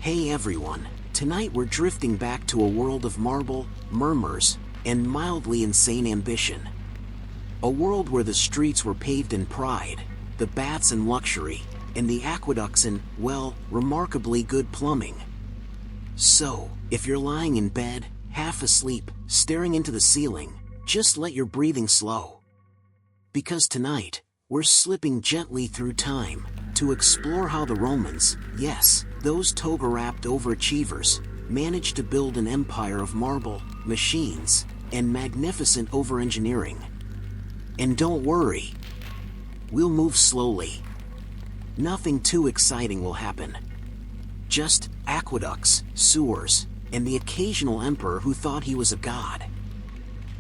Hey everyone, tonight we're drifting back to a world of marble, murmurs, and mildly insane ambition. A world where the streets were paved in pride, the baths in luxury, and the aqueducts in, well, remarkably good plumbing. So, if you're lying in bed, half asleep, staring into the ceiling, just let your breathing slow. Because tonight, we're slipping gently through time, to explore how the Romans, yes, those toga-wrapped overachievers, managed to build an empire of marble, machines, and magnificent over-engineering. And don't worry, we'll move slowly. Nothing too exciting will happen. Just aqueducts, sewers, and the occasional emperor who thought he was a god.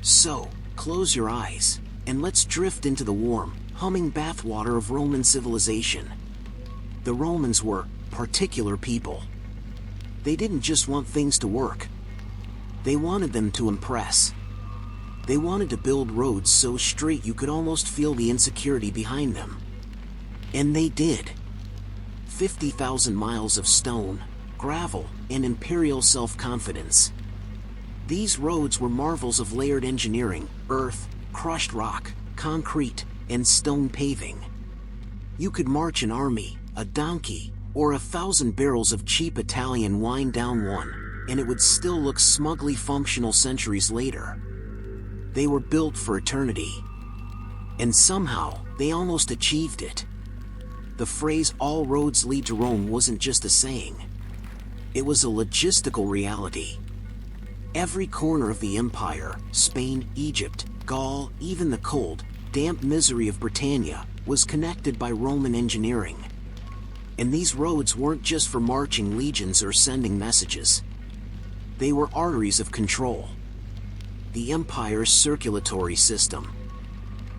So, close your eyes, and let's drift into the warm, humming bathwater of Roman civilization. The Romans were particular people. They didn't just want things to work. They wanted them to impress. They wanted to build roads so straight you could almost feel the insecurity behind them. And they did. 50,000 miles of stone, gravel, and imperial self-confidence. These roads were marvels of layered engineering, earth, crushed rock, concrete, and stone paving. You could march an army, a donkey, or 1,000 barrels of cheap Italian wine down one, and it would still look smugly functional centuries later. They were built for eternity. And somehow, they almost achieved it. The phrase "all roads lead to Rome" wasn't just a saying. It was a logistical reality. Every corner of the empire, Spain, Egypt, Gaul, even the cold, damp misery of Britannia, was connected by Roman engineering. And these roads weren't just for marching legions or sending messages. They were arteries of control. The empire's circulatory system.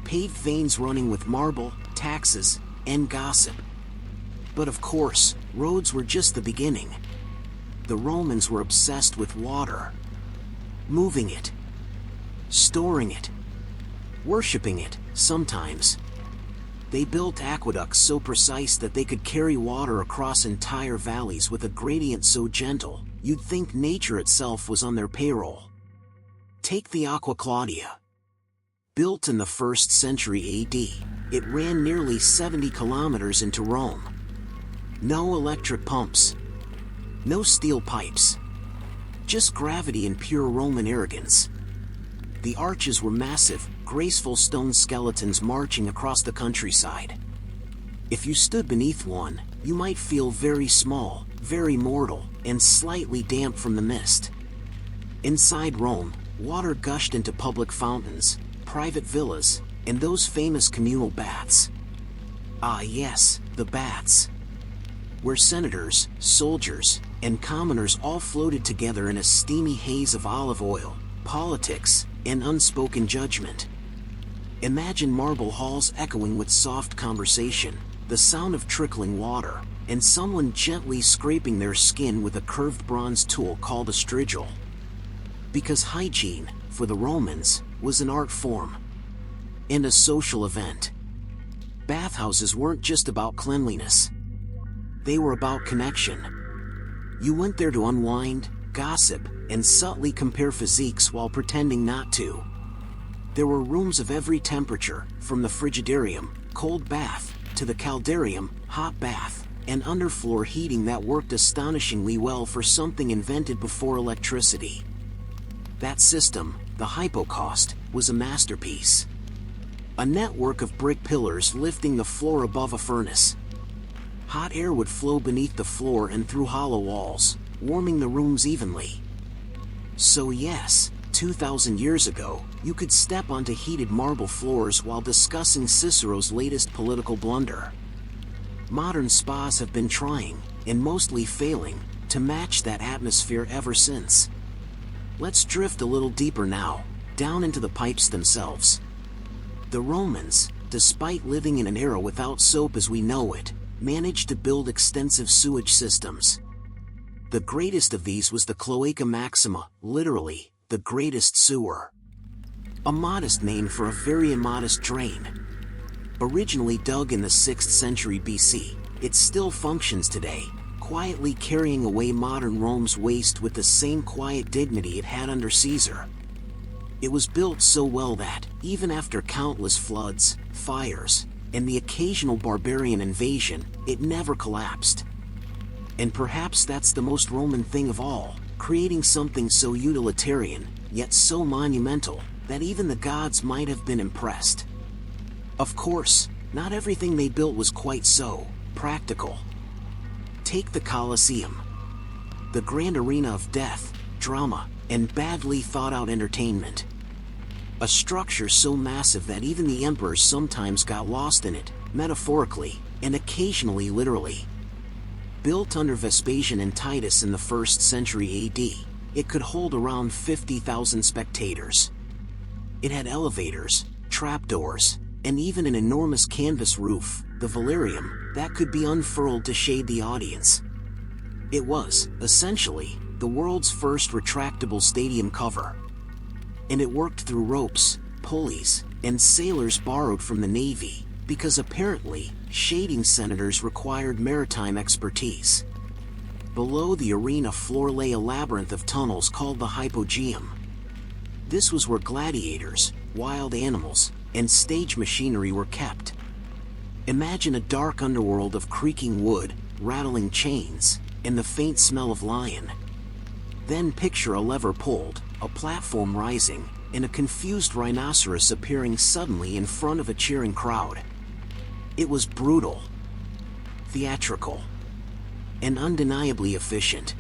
Paved veins running with marble, taxes, and gossip. But of course, roads were just the beginning. The Romans were obsessed with water. Moving it. Storing it. Worshipping it, sometimes. They built aqueducts so precise that they could carry water across entire valleys with a gradient so gentle, you'd think nature itself was on their payroll. Take the Aqua Claudia. Built in the 1st century AD, it ran nearly 70 kilometers into Rome. No electric pumps. No steel pipes. Just gravity and pure Roman arrogance. The arches were massive, graceful stone skeletons marching across the countryside. If you stood beneath one, you might feel very small, very mortal, and slightly damp from the mist. Inside Rome, water gushed into public fountains, private villas, and those famous communal baths. Ah yes, the baths. Where senators, soldiers, and commoners all floated together in a steamy haze of olive oil, politics, and unspoken judgment. Imagine marble halls echoing with soft conversation, the sound of trickling water, and someone gently scraping their skin with a curved bronze tool called a strigil. Because hygiene, for the Romans, was an art form. And a social event. Bathhouses weren't just about cleanliness. They were about connection. You went there to unwind, gossip, and subtly compare physiques while pretending not to. There were rooms of every temperature, from the frigidarium, cold bath, to the caldarium, hot bath, and underfloor heating that worked astonishingly well for something invented before electricity. That system, the hypocaust, was a masterpiece. A network of brick pillars lifting the floor above a furnace. Hot air would flow beneath the floor and through hollow walls, warming the rooms evenly. So yes, 2,000 years ago, you could step onto heated marble floors while discussing Cicero's latest political blunder. Modern spas have been trying, and mostly failing, to match that atmosphere ever since. Let's drift a little deeper now, down into the pipes themselves. The Romans, despite living in an era without soap as we know it, managed to build extensive sewage systems. The greatest of these was the Cloaca Maxima, literally, the greatest sewer. A modest name for a very immodest drain. Originally dug in the 6th century BC, it still functions today, quietly carrying away modern Rome's waste with the same quiet dignity it had under Caesar. It was built so well that, even after countless floods, fires, and the occasional barbarian invasion, it never collapsed. And perhaps that's the most Roman thing of all, creating something so utilitarian, yet so monumental, that even the gods might have been impressed. Of course, not everything they built was quite so practical. Take the Colosseum, the grand arena of death, drama, and badly thought-out entertainment. A structure so massive that even the emperors sometimes got lost in it, metaphorically, and occasionally literally. Built under Vespasian and Titus in the 1st century AD, it could hold around 50,000 spectators. It had elevators, trapdoors, and even an enormous canvas roof, the velarium, that could be unfurled to shade the audience. It was, essentially, the world's first retractable stadium cover. And it worked through ropes, pulleys, and sailors borrowed from the Navy, because apparently, shading senators required maritime expertise. Below the arena floor lay a labyrinth of tunnels called the hypogeum. This was where gladiators, wild animals, and stage machinery were kept. Imagine a dark underworld of creaking wood, rattling chains, and the faint smell of lion. Then picture a lever pulled, a platform rising, and a confused rhinoceros appearing suddenly in front of a cheering crowd. It was brutal, theatrical, and undeniably efficient.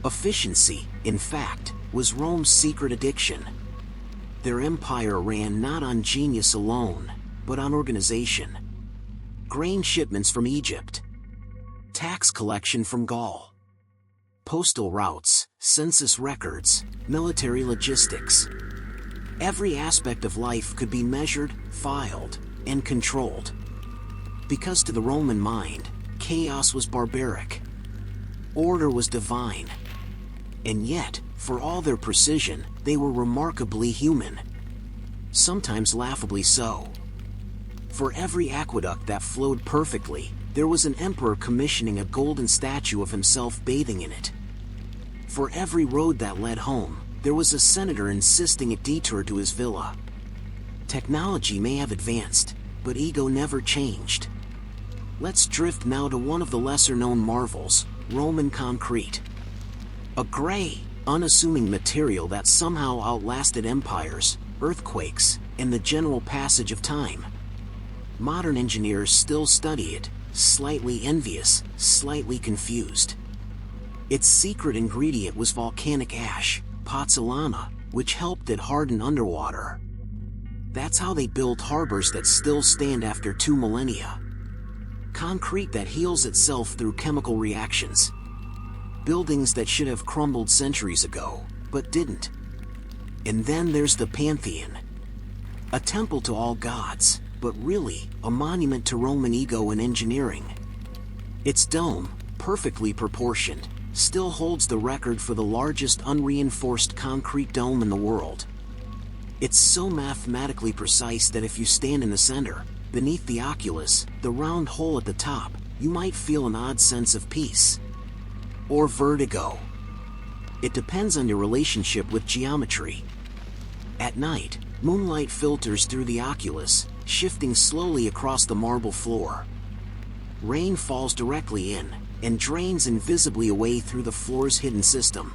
Efficiency, in fact, was Rome's secret addiction. Their empire ran not on genius alone, but on organization. Grain shipments from Egypt, tax collection from Gaul, postal routes, census records, military logistics. Every aspect of life could be measured, filed, and controlled. Because to the Roman mind, chaos was barbaric. Order was divine. And yet, for all their precision, they were remarkably human. Sometimes laughably so. For every aqueduct that flowed perfectly, there was an emperor commissioning a golden statue of himself bathing in it. For every road that led home, there was a senator insisting it detour to his villa. Technology may have advanced, but ego never changed. Let's drift now to one of the lesser-known marvels, Roman concrete. A gray, unassuming material that somehow outlasted empires, earthquakes, and the general passage of time. Modern engineers still study it, slightly envious, slightly confused. Its secret ingredient was volcanic ash, pozzolana, which helped it harden underwater. That's how they built harbors that still stand after 2 millennia. Concrete that heals itself through chemical reactions. Buildings that should have crumbled centuries ago, but didn't. And then there's the Pantheon. A temple to all gods, but really, a monument to Roman ego and engineering. Its dome, perfectly proportioned, still holds the record for the largest unreinforced concrete dome in the world. It's so mathematically precise that if you stand in the center, beneath the oculus, the round hole at the top, you might feel an odd sense of peace. Or vertigo. It depends on your relationship with geometry. At night, moonlight filters through the oculus, shifting slowly across the marble floor. Rain falls directly in, and drains invisibly away through the floor's hidden system.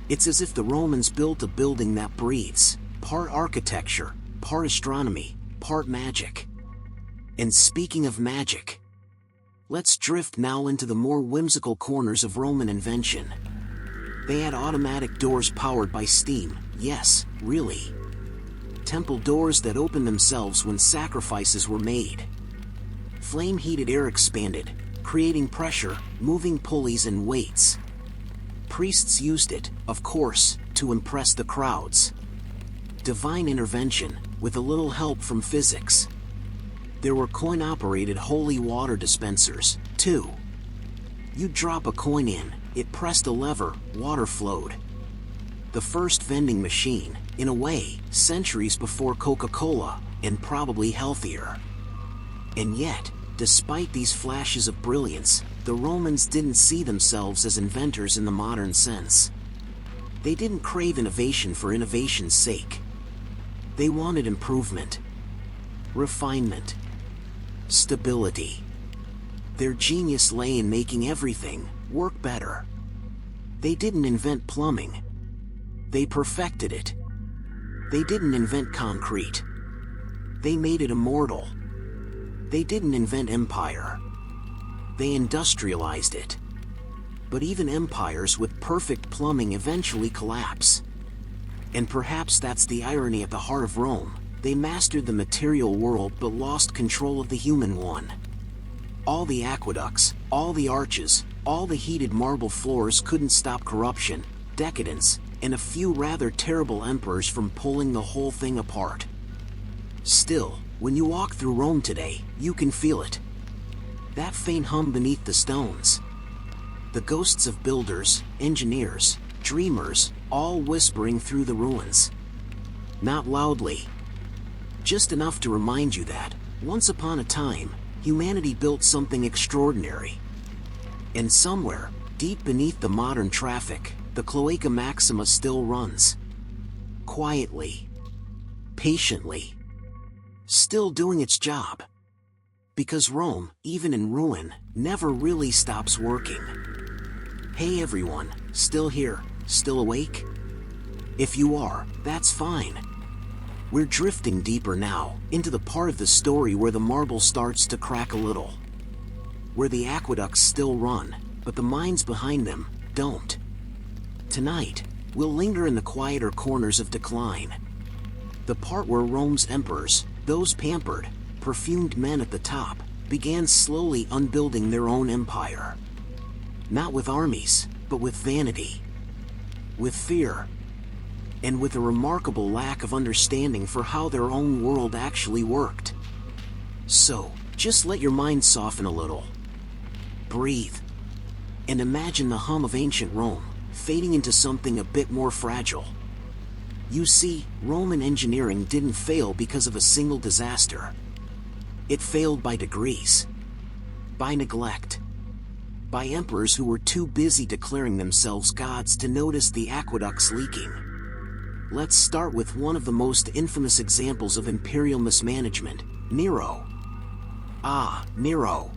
It's as if the Romans built a building that breathes, part architecture, part astronomy, part magic. And speaking of magic, let's drift now into the more whimsical corners of Roman invention. They had automatic doors powered by steam, yes, really. Temple doors that opened themselves when sacrifices were made. Flame-heated air expanded, creating pressure, moving pulleys and weights. Priests used it, of course, to impress the crowds. Divine intervention, with a little help from physics. There were coin-operated holy water dispensers, too. You'd drop a coin in, it pressed a lever, water flowed. The first vending machine, in a way, centuries before Coca-Cola, and probably healthier. And yet, despite these flashes of brilliance, the Romans didn't see themselves as inventors in the modern sense. They didn't crave innovation for innovation's sake. They wanted improvement, refinement, stability. Their genius lay in making everything work better. They didn't invent plumbing. They perfected it. They didn't invent concrete. They made it immortal. They didn't invent empire. They industrialized it. But even empires with perfect plumbing eventually collapse. And perhaps that's the irony at the heart of Rome. They mastered the material world but lost control of the human one. All the aqueducts, all the arches, all the heated marble floors couldn't stop corruption, decadence, and a few rather terrible emperors from pulling the whole thing apart. Still, when you walk through Rome today, you can feel it. That faint hum beneath the stones. The ghosts of builders, engineers, dreamers, all whispering through the ruins. Not loudly. Just enough to remind you that, once upon a time, humanity built something extraordinary. And somewhere, deep beneath the modern traffic, the Cloaca Maxima still runs. Quietly. Patiently. Still doing its job. Because Rome, even in ruin, never really stops working. Hey everyone, still here, still awake? If you are, that's fine. We're drifting deeper now, into the part of the story where the marble starts to crack a little. Where the aqueducts still run, but the minds behind them don't. Tonight, we'll linger in the quieter corners of decline. The part where Rome's emperors, those pampered, perfumed men at the top, began slowly unbuilding their own empire. Not with armies, but with vanity. With fear. And with a remarkable lack of understanding for how their own world actually worked. So, just let your mind soften a little. Breathe. And imagine the hum of ancient Rome, fading into something a bit more fragile. You see, Roman engineering didn't fail because of a single disaster. It failed by degrees. By neglect. By emperors who were too busy declaring themselves gods to notice the aqueducts leaking. Let's start with one of the most infamous examples of imperial mismanagement, Nero. Ah, Nero.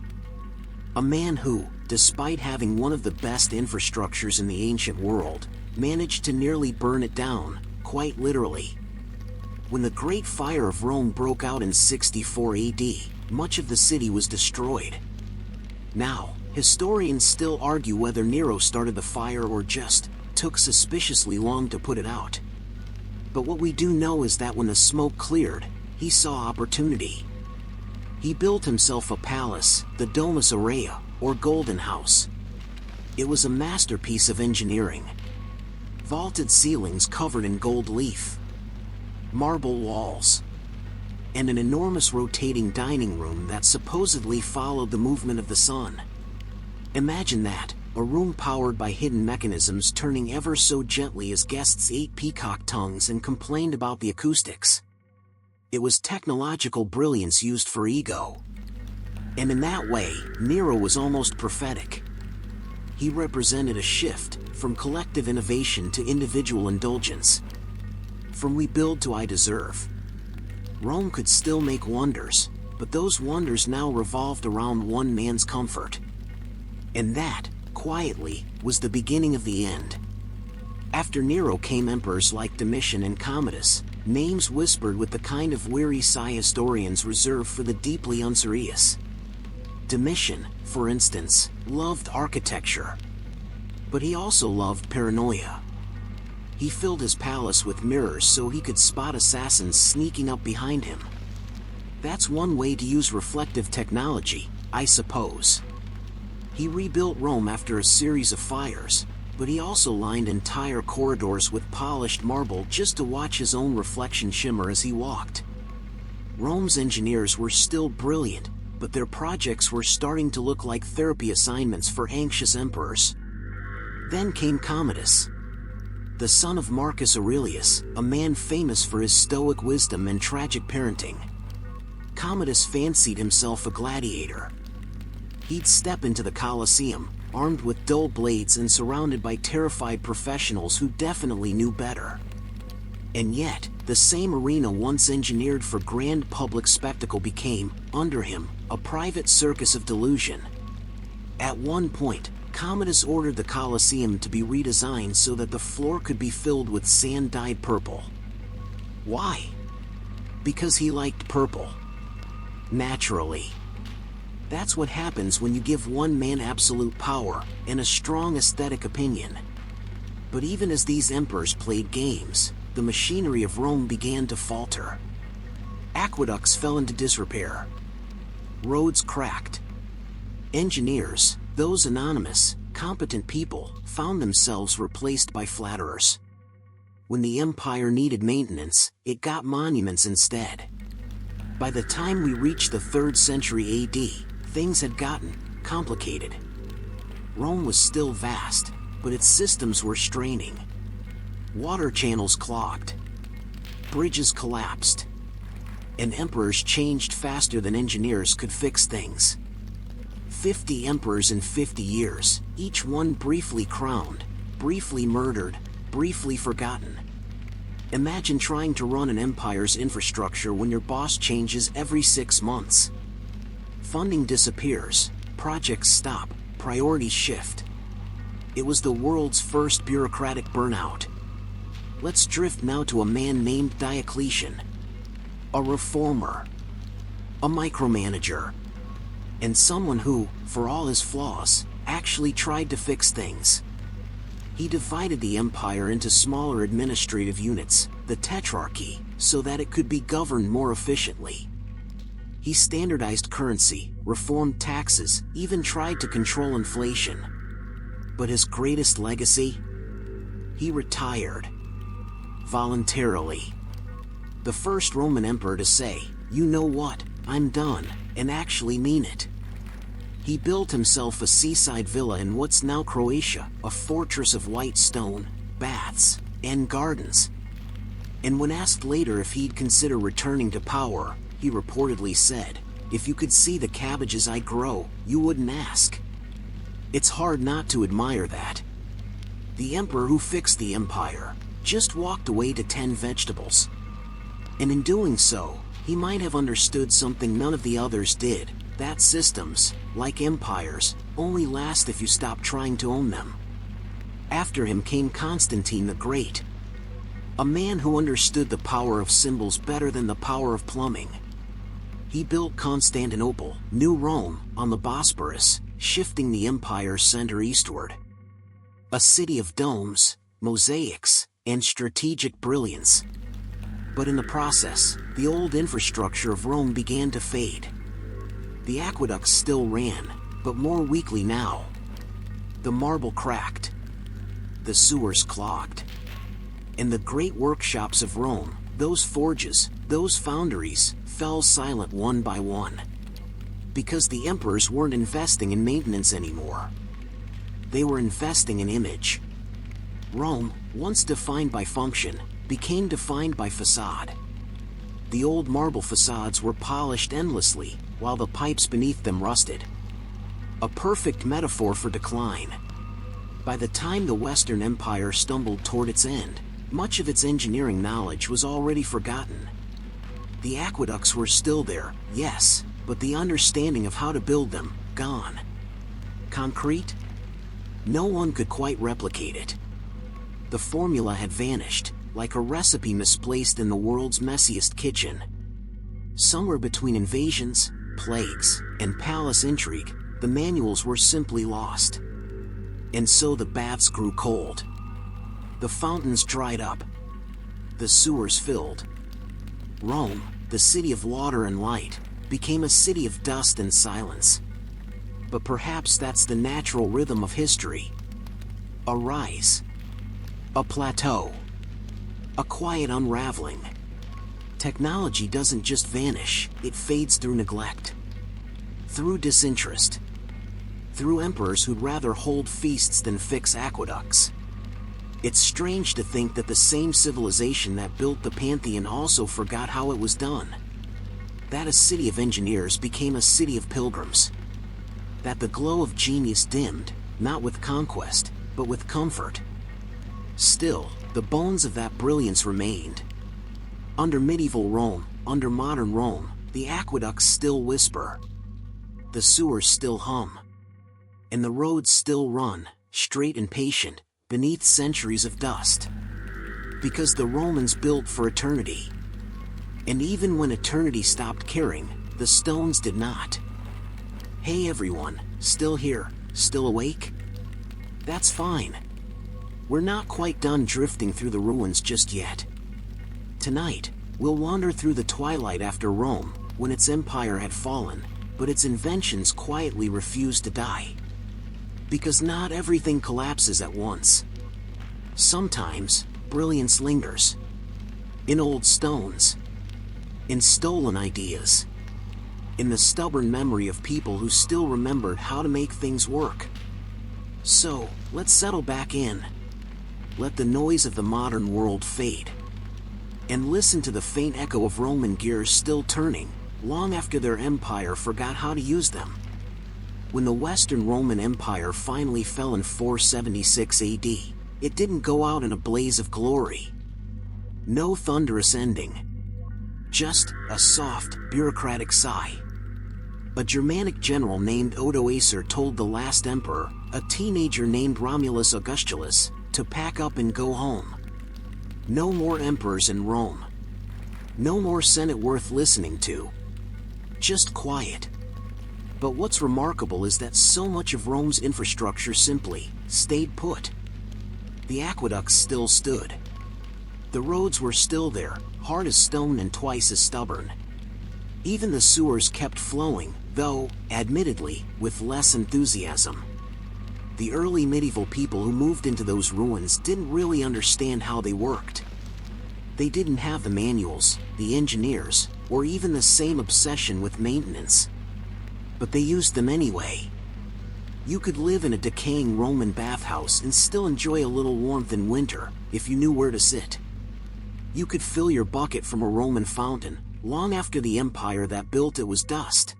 A man who, despite having one of the best infrastructures in the ancient world, managed to nearly burn it down, quite literally. When the Great Fire of Rome broke out in 64 AD, much of the city was destroyed. Now, historians still argue whether Nero started the fire or just took suspiciously long to put it out. But what we do know is that when the smoke cleared, he saw opportunity. He built himself a palace, the Domus Aurea, or Golden House. It was a masterpiece of engineering. Vaulted ceilings covered in gold leaf. Marble walls. And an enormous rotating dining room that supposedly followed the movement of the sun. Imagine that, a room powered by hidden mechanisms turning ever so gently as guests ate peacock tongues and complained about the acoustics. It was technological brilliance used for ego. And in that way, Nero was almost prophetic. He represented a shift from collective innovation to individual indulgence. From we build to I deserve. Rome could still make wonders, but those wonders now revolved around one man's comfort. And that, quietly, was the beginning of the end. After Nero came emperors like Domitian and Commodus, names whispered with the kind of weary sigh historians reserve for the deeply unserious. Domitian, for instance, loved architecture. But he also loved paranoia. He filled his palace with mirrors so he could spot assassins sneaking up behind him. That's one way to use reflective technology, I suppose. He rebuilt Rome after a series of fires, but he also lined entire corridors with polished marble just to watch his own reflection shimmer as he walked. Rome's engineers were still brilliant, but their projects were starting to look like therapy assignments for anxious emperors. Then came Commodus, the son of Marcus Aurelius, a man famous for his stoic wisdom and tragic parenting. Commodus fancied himself a gladiator. He'd step into the Colosseum, armed with dull blades and surrounded by terrified professionals who definitely knew better. And yet, the same arena once engineered for grand public spectacle became, under him, a private circus of delusion. At one point, Commodus ordered the Colosseum to be redesigned so that the floor could be filled with sand dyed purple. Why? Because he liked purple. Naturally. That's what happens when you give one man absolute power and a strong aesthetic opinion. But even as these emperors played games, the machinery of Rome began to falter. Aqueducts fell into disrepair. Roads cracked. Engineers, those anonymous, competent people, found themselves replaced by flatterers. When the empire needed maintenance, it got monuments instead. By the time we reached the 3rd century AD, things had gotten complicated. Rome was still vast, but its systems were straining. Water channels clogged. Bridges collapsed. And emperors changed faster than engineers could fix things. 50 emperors in 50 years, each one briefly crowned, briefly murdered, briefly forgotten. Imagine trying to run an empire's infrastructure when your boss changes every 6 months. Funding disappears, projects stop, priorities shift. It was the world's first bureaucratic burnout. Let's drift now to a man named Diocletian. A reformer. A micromanager. And someone who, for all his flaws, actually tried to fix things. He divided the empire into smaller administrative units, the tetrarchy, so that it could be governed more efficiently. He standardized currency, reformed taxes, even tried to control inflation. But his greatest legacy? He retired. Voluntarily. The first Roman emperor to say, "You know what, I'm done," and actually mean it. He built himself a seaside villa in what's now Croatia, a fortress of white stone, baths, and gardens. And when asked later if he'd consider returning to power, he reportedly said, "If you could see the cabbages I grow, you wouldn't ask." It's hard not to admire that. The emperor who fixed the empire just walked away to tend vegetables. And in doing so, he might have understood something none of the others did, that systems, like empires, only last if you stop trying to own them. After him came Constantine the Great. A man who understood the power of symbols better than the power of plumbing. He built Constantinople, New Rome, on the Bosporus, shifting the empire's center eastward. A city of domes, mosaics, and strategic brilliance. But in the process, the old infrastructure of Rome began to fade. The aqueducts still ran, but more weakly now. The marble cracked. The sewers clogged. And the great workshops of Rome, those forges, those foundries, fell silent one by one. Because the emperors weren't investing in maintenance anymore. They were investing in image. Rome, once defined by function, became defined by facade. The old marble facades were polished endlessly, while the pipes beneath them rusted. A perfect metaphor for decline. By the time the Western Empire stumbled toward its end, much of its engineering knowledge was already forgotten. The aqueducts were still there, yes, but the understanding of how to build them, gone. Concrete? No one could quite replicate it. The formula had vanished, like a recipe misplaced in the world's messiest kitchen. Somewhere between invasions, plagues, and palace intrigue, the manuals were simply lost. And so the baths grew cold. The fountains dried up. The sewers filled. Rome, the city of water and light, became a city of dust and silence. But perhaps that's the natural rhythm of history. A rise. A plateau. A quiet unraveling. Technology doesn't just vanish, it fades through neglect. Through disinterest. Through emperors who'd rather hold feasts than fix aqueducts. It's strange to think that the same civilization that built the Pantheon also forgot how it was done. that a city of engineers became a city of pilgrims. That the glow of genius dimmed, not with conquest, but with comfort. Still, the bones of that brilliance remained. Under medieval Rome, under modern Rome, the aqueducts still whisper. The sewers still hum. And the roads still run, straight and patient, beneath centuries of dust. Because the Romans built for eternity. And even when eternity stopped caring, the stones did not. Hey everyone, still here, still awake? That's fine. We're not quite done drifting through the ruins just yet. Tonight, we'll wander through the twilight after Rome, when its empire had fallen, but its inventions quietly refused to die. Because not everything collapses at once. Sometimes, brilliance lingers. In old stones. In stolen ideas. In the stubborn memory of people who still remembered how to make things work. So, let's settle back in. Let the noise of the modern world fade. And listen to the faint echo of Roman gears still turning, long after their empire forgot how to use them. When the Western Roman Empire finally fell in 476 AD, it didn't go out in a blaze of glory. No thunderous ending. Just a soft, bureaucratic sigh. A Germanic general named Odoacer told the last emperor, a teenager named Romulus Augustulus, to pack up and go home. No more emperors in Rome. No more Senate worth listening to. Just quiet. But what's remarkable is that so much of Rome's infrastructure simply stayed put. The aqueducts still stood. The roads were still there, hard as stone and twice as stubborn. Even the sewers kept flowing, though, admittedly, with less enthusiasm. The early medieval people who moved into those ruins didn't really understand how they worked. They didn't have the manuals, the engineers, or even the same obsession with maintenance. But they used them anyway. You could live in a decaying Roman bathhouse and still enjoy a little warmth in winter, if you knew where to sit. You could fill your bucket from a Roman fountain, long after the empire that built it was dust.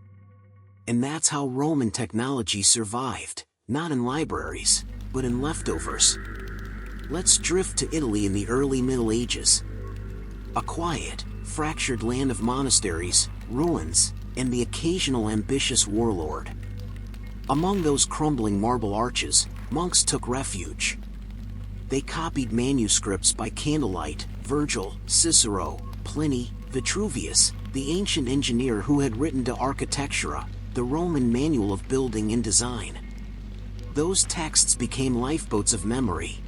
And that's how Roman technology survived, not in libraries, but in leftovers. Let's drift to Italy in the early Middle Ages. A quiet, fractured land of monasteries, ruins, and the occasional ambitious warlord. Among those crumbling marble arches, monks took refuge. They copied manuscripts by candlelight, Virgil, Cicero, Pliny, Vitruvius, the ancient engineer who had written De Architectura, the Roman manual of building and design. Those texts became lifeboats of memory.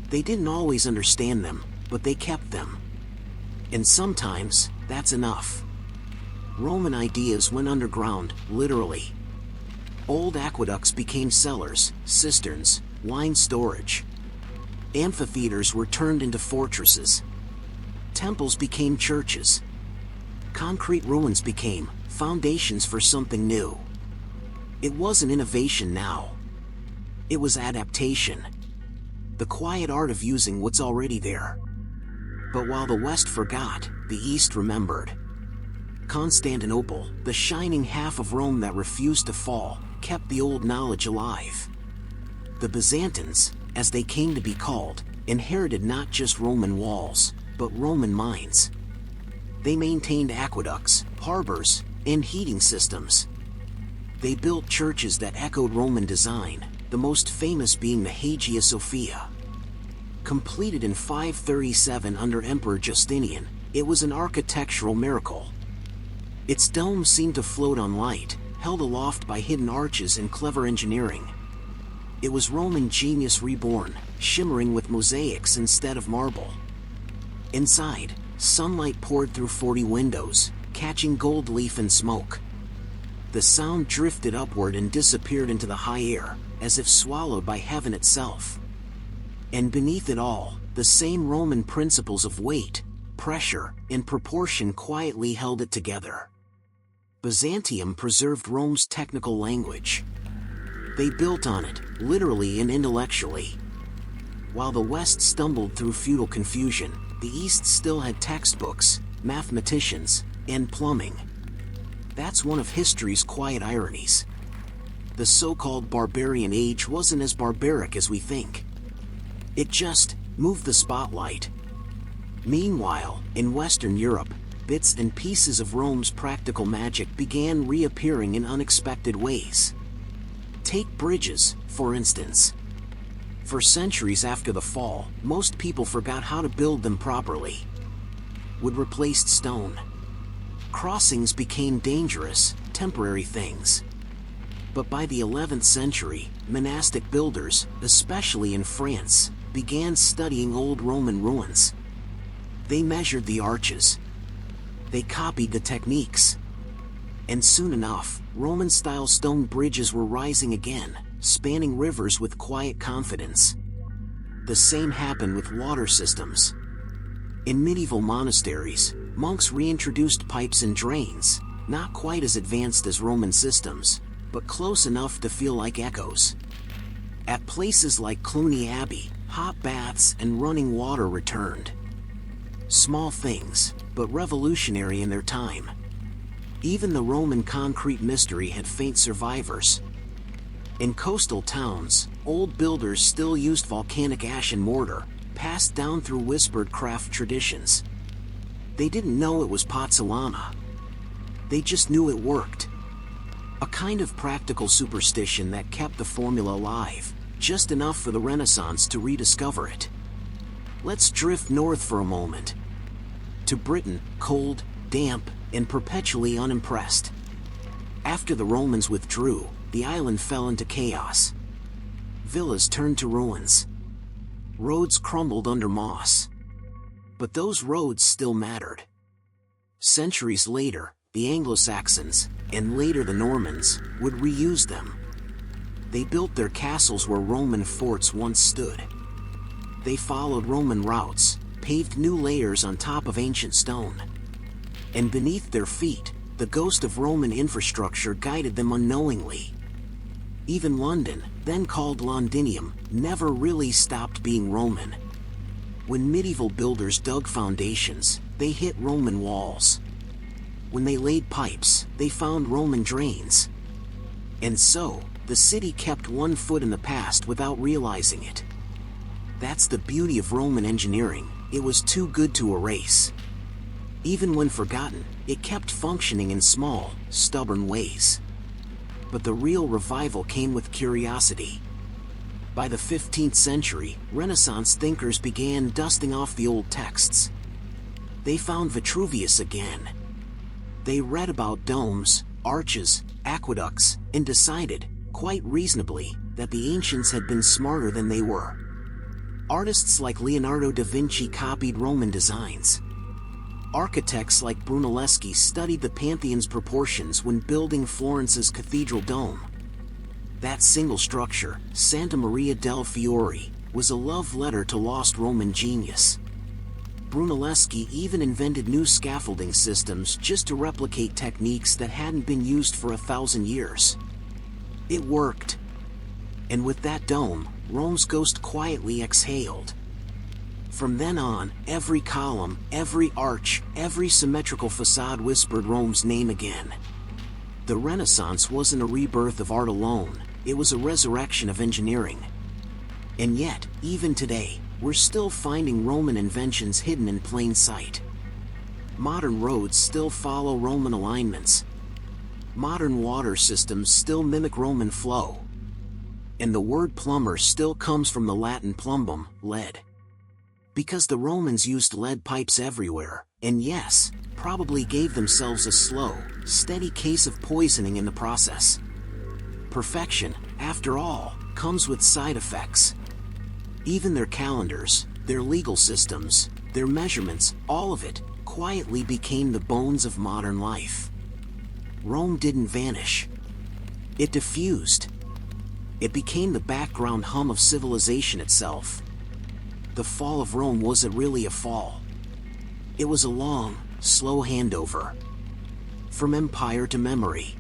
They didn't always understand them, but they kept them. And sometimes, that's enough. Roman ideas went underground, literally. Old aqueducts became cellars, cisterns, wine storage. Amphitheaters were turned into fortresses. Temples became churches. Concrete ruins became foundations for something new. It wasn't innovation now. It was adaptation. The quiet art of using what's already there. But while the West forgot, the East remembered. Constantinople, the shining half of Rome that refused to fall, kept the old knowledge alive. The Byzantines, as they came to be called, inherited not just Roman walls, but Roman minds. They maintained aqueducts, harbors, and heating systems. They built churches that echoed Roman design, the most famous being the Hagia Sophia. Completed in 537 under Emperor Justinian, it was an architectural miracle. Its dome seemed to float on light, held aloft by hidden arches and clever engineering. It was Roman genius reborn, shimmering with mosaics instead of marble. Inside, sunlight poured through 40 windows, catching gold leaf and smoke. The sound drifted upward and disappeared into the high air, as if swallowed by heaven itself. And beneath it all, the same Roman principles of weight, pressure, and proportion quietly held it together. Byzantium preserved Rome's technical language. They built on it, literally and intellectually. While the West stumbled through feudal confusion, the East still had textbooks, mathematicians, and plumbing. That's one of history's quiet ironies. The so-called barbarian age wasn't as barbaric as we think. It just moved the spotlight. Meanwhile, in Western Europe, bits and pieces of Rome's practical magic began reappearing in unexpected ways. Take bridges, for instance. For centuries after the fall, most people forgot how to build them properly. Wood replaced stone. Crossings became dangerous, temporary things. But by the 11th century, monastic builders, especially in France, began studying old Roman ruins. They measured the arches. They copied the techniques. And soon enough, Roman-style stone bridges were rising again, spanning rivers with quiet confidence. The same happened with water systems. In medieval monasteries, monks reintroduced pipes and drains, not quite as advanced as Roman systems, but close enough to feel like echoes. At places like Cluny Abbey, hot baths and running water returned. Small things, but revolutionary in their time. Even the Roman concrete mystery had faint survivors. In coastal towns, old builders still used volcanic ash and mortar, passed down through whispered craft traditions. They didn't know it was pozzolana. They just knew it worked. A kind of practical superstition that kept the formula alive, just enough for the Renaissance to rediscover it. Let's drift north for a moment. To Britain, cold, damp, and perpetually unimpressed. After the Romans withdrew, the island fell into chaos. Villas turned to ruins. Roads crumbled under moss. But those roads still mattered. Centuries later, the Anglo-Saxons, and later the Normans, would reuse them. They built their castles where Roman forts once stood. They followed Roman routes, paved new layers on top of ancient stone. And beneath their feet, the ghost of Roman infrastructure guided them unknowingly. Even London, then called Londinium, never really stopped being Roman. When medieval builders dug foundations, they hit Roman walls. When they laid pipes, they found Roman drains. And so, the city kept one foot in the past without realizing it. That's the beauty of Roman engineering. It was too good to erase. Even when forgotten, it kept functioning in small, stubborn ways. But the real revival came with curiosity. By the 15th century, Renaissance thinkers began dusting off the old texts. They found Vitruvius again. They read about domes, arches, aqueducts, and decided, quite reasonably, that the ancients had been smarter than they were. Artists like Leonardo da Vinci copied Roman designs. Architects like Brunelleschi studied the Pantheon's proportions when building Florence's cathedral dome. That single structure, Santa Maria del Fiore, was a love letter to lost Roman genius. Brunelleschi even invented new scaffolding systems just to replicate techniques that hadn't been used for 1,000 years. It worked. And with that dome, Rome's ghost quietly exhaled. From then on, every column, every arch, every symmetrical facade whispered Rome's name again. The Renaissance wasn't a rebirth of art alone, it was a resurrection of engineering. And yet, even today, we're still finding Roman inventions hidden in plain sight. Modern roads still follow Roman alignments. Modern water systems still mimic Roman flow. And the word plumber still comes from the Latin plumbum, lead. Because the Romans used lead pipes everywhere, and yes, probably gave themselves a slow, steady case of poisoning in the process. Perfection, after all, comes with side effects. Even their calendars, their legal systems, their measurements, all of it, quietly became the bones of modern life. Rome didn't vanish. It diffused. It became the background hum of civilization itself. The fall of Rome wasn't really a fall. It was a long, slow handover. From empire to memory.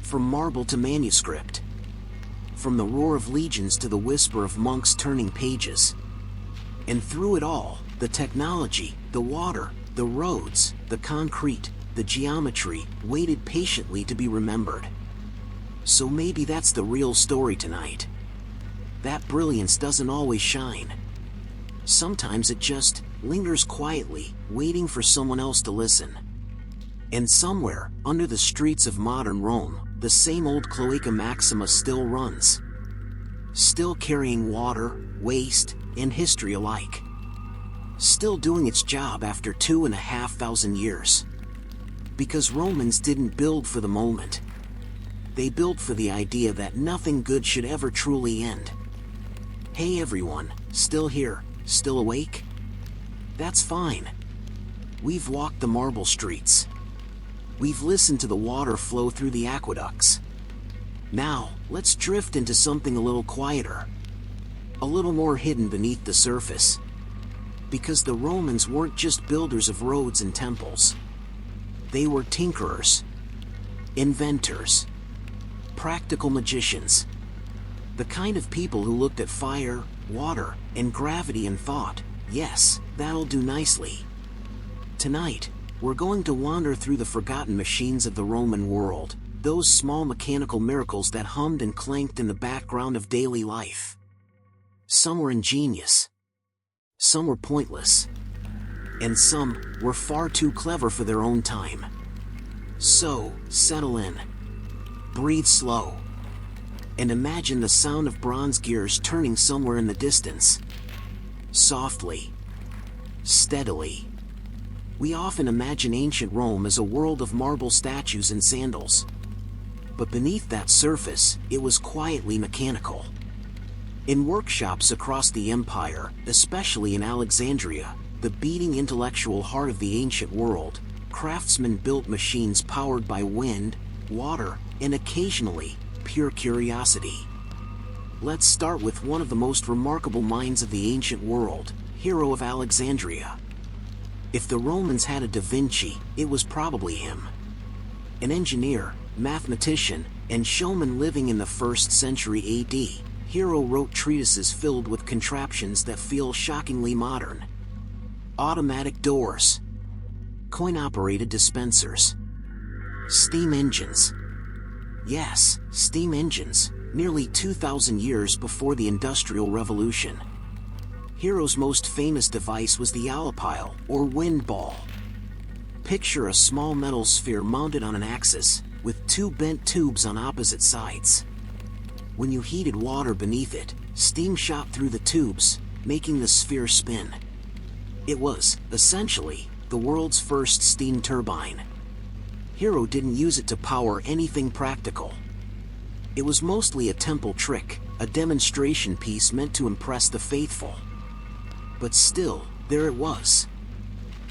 From marble to manuscript. From the roar of legions to the whisper of monks turning pages. And through it all, the technology, the water, the roads, the concrete, the geometry, waited patiently to be remembered. So maybe that's the real story tonight. That brilliance doesn't always shine. Sometimes it just lingers quietly, waiting for someone else to listen. And somewhere, under the streets of modern Rome, the same old Cloaca Maxima still runs. Still carrying water, waste, and history alike. Still doing its job after 2,500 years. Because Romans didn't build for the moment. They built for the idea that nothing good should ever truly end. Hey everyone, still here, still awake? That's fine. We've walked the marble streets. We've listened to the water flow through the aqueducts. Now, let's drift into something a little quieter. A little more hidden beneath the surface. Because the Romans weren't just builders of roads and temples. They were tinkerers, inventors, practical magicians. The kind of people who looked at fire, water, and gravity and thought, yes, that'll do nicely. Tonight, we're going to wander through the forgotten machines of the Roman world, those small mechanical miracles that hummed and clanked in the background of daily life. Some were ingenious. Some were pointless. And some were far too clever for their own time. So, settle in. Breathe slow. And imagine the sound of bronze gears turning somewhere in the distance. Softly. Steadily. We often imagine ancient Rome as a world of marble statues and sandals. But beneath that surface, it was quietly mechanical. In workshops across the empire, especially in Alexandria, the beating intellectual heart of the ancient world, craftsmen built machines powered by wind, water, and occasionally, pure curiosity. Let's start with one of the most remarkable minds of the ancient world, Hero of Alexandria. If the Romans had a Da Vinci, it was probably him. An engineer, mathematician, and showman living in the 1st century AD, Hero wrote treatises filled with contraptions that feel shockingly modern. Automatic doors, coin-operated dispensers, steam engines. Yes, steam engines, nearly 2,000 years before the Industrial Revolution. Hero's most famous device was the allopile, or wind ball. Picture a small metal sphere mounted on an axis, with two bent tubes on opposite sides. When you heated water beneath it, steam shot through the tubes, making the sphere spin. It was, essentially, the world's first steam turbine. Hero didn't use it to power anything practical. It was mostly a temple trick, a demonstration piece meant to impress the faithful. But still, there it was.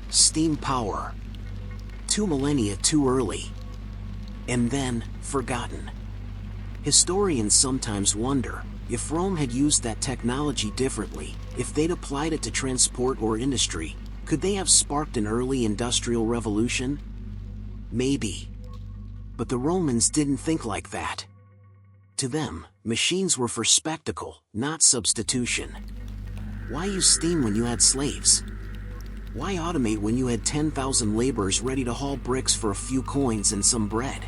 Steam power. 2 millennia too early. And then, forgotten. Historians sometimes wonder, if Rome had used that technology differently, if they'd applied it to transport or industry, could they have sparked an early industrial revolution? Maybe. But the Romans didn't think like that. To them, machines were for spectacle, not substitution. Why use steam when you had slaves? Why automate when you had 10,000 laborers ready to haul bricks for a few coins and some bread?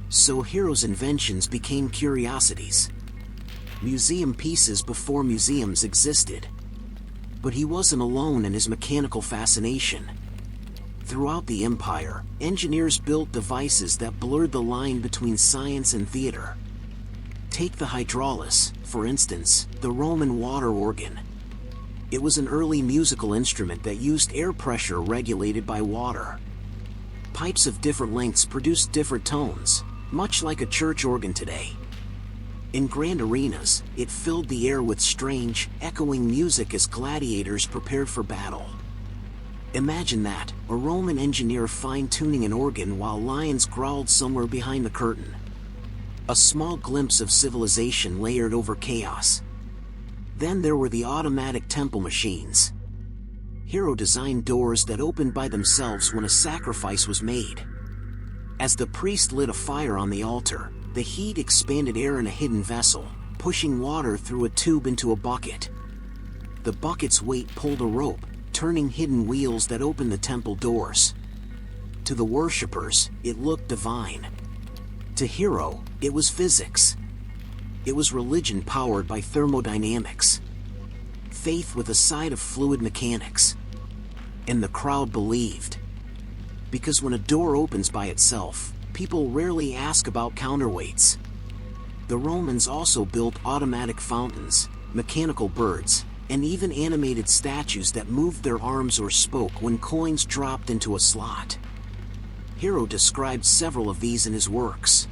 So Hero's inventions became curiosities. Museum pieces before museums existed. But he wasn't alone in his mechanical fascination. Throughout the empire, engineers built devices that blurred the line between science and theater. Take the hydraulis, for instance, the Roman water organ. It was an early musical instrument that used air pressure regulated by water. Pipes of different lengths produced different tones, much like a church organ today. In grand arenas, it filled the air with strange, echoing music as gladiators prepared for battle. Imagine that, a Roman engineer fine-tuning an organ while lions growled somewhere behind the curtain. A small glimpse of civilization layered over chaos. Then there were the automatic temple machines. Hero designed doors that opened by themselves when a sacrifice was made. As the priest lit a fire on the altar, the heat expanded air in a hidden vessel, pushing water through a tube into a bucket. The bucket's weight pulled a rope, turning hidden wheels that opened the temple doors. To the worshippers, it looked divine. To Hero, it was physics. It was religion powered by thermodynamics. Faith with a side of fluid mechanics. And the crowd believed. Because when a door opens by itself, people rarely ask about counterweights. The Romans also built automatic fountains, mechanical birds, and even animated statues that moved their arms or spoke when coins dropped into a slot. Hero described several of these in his works.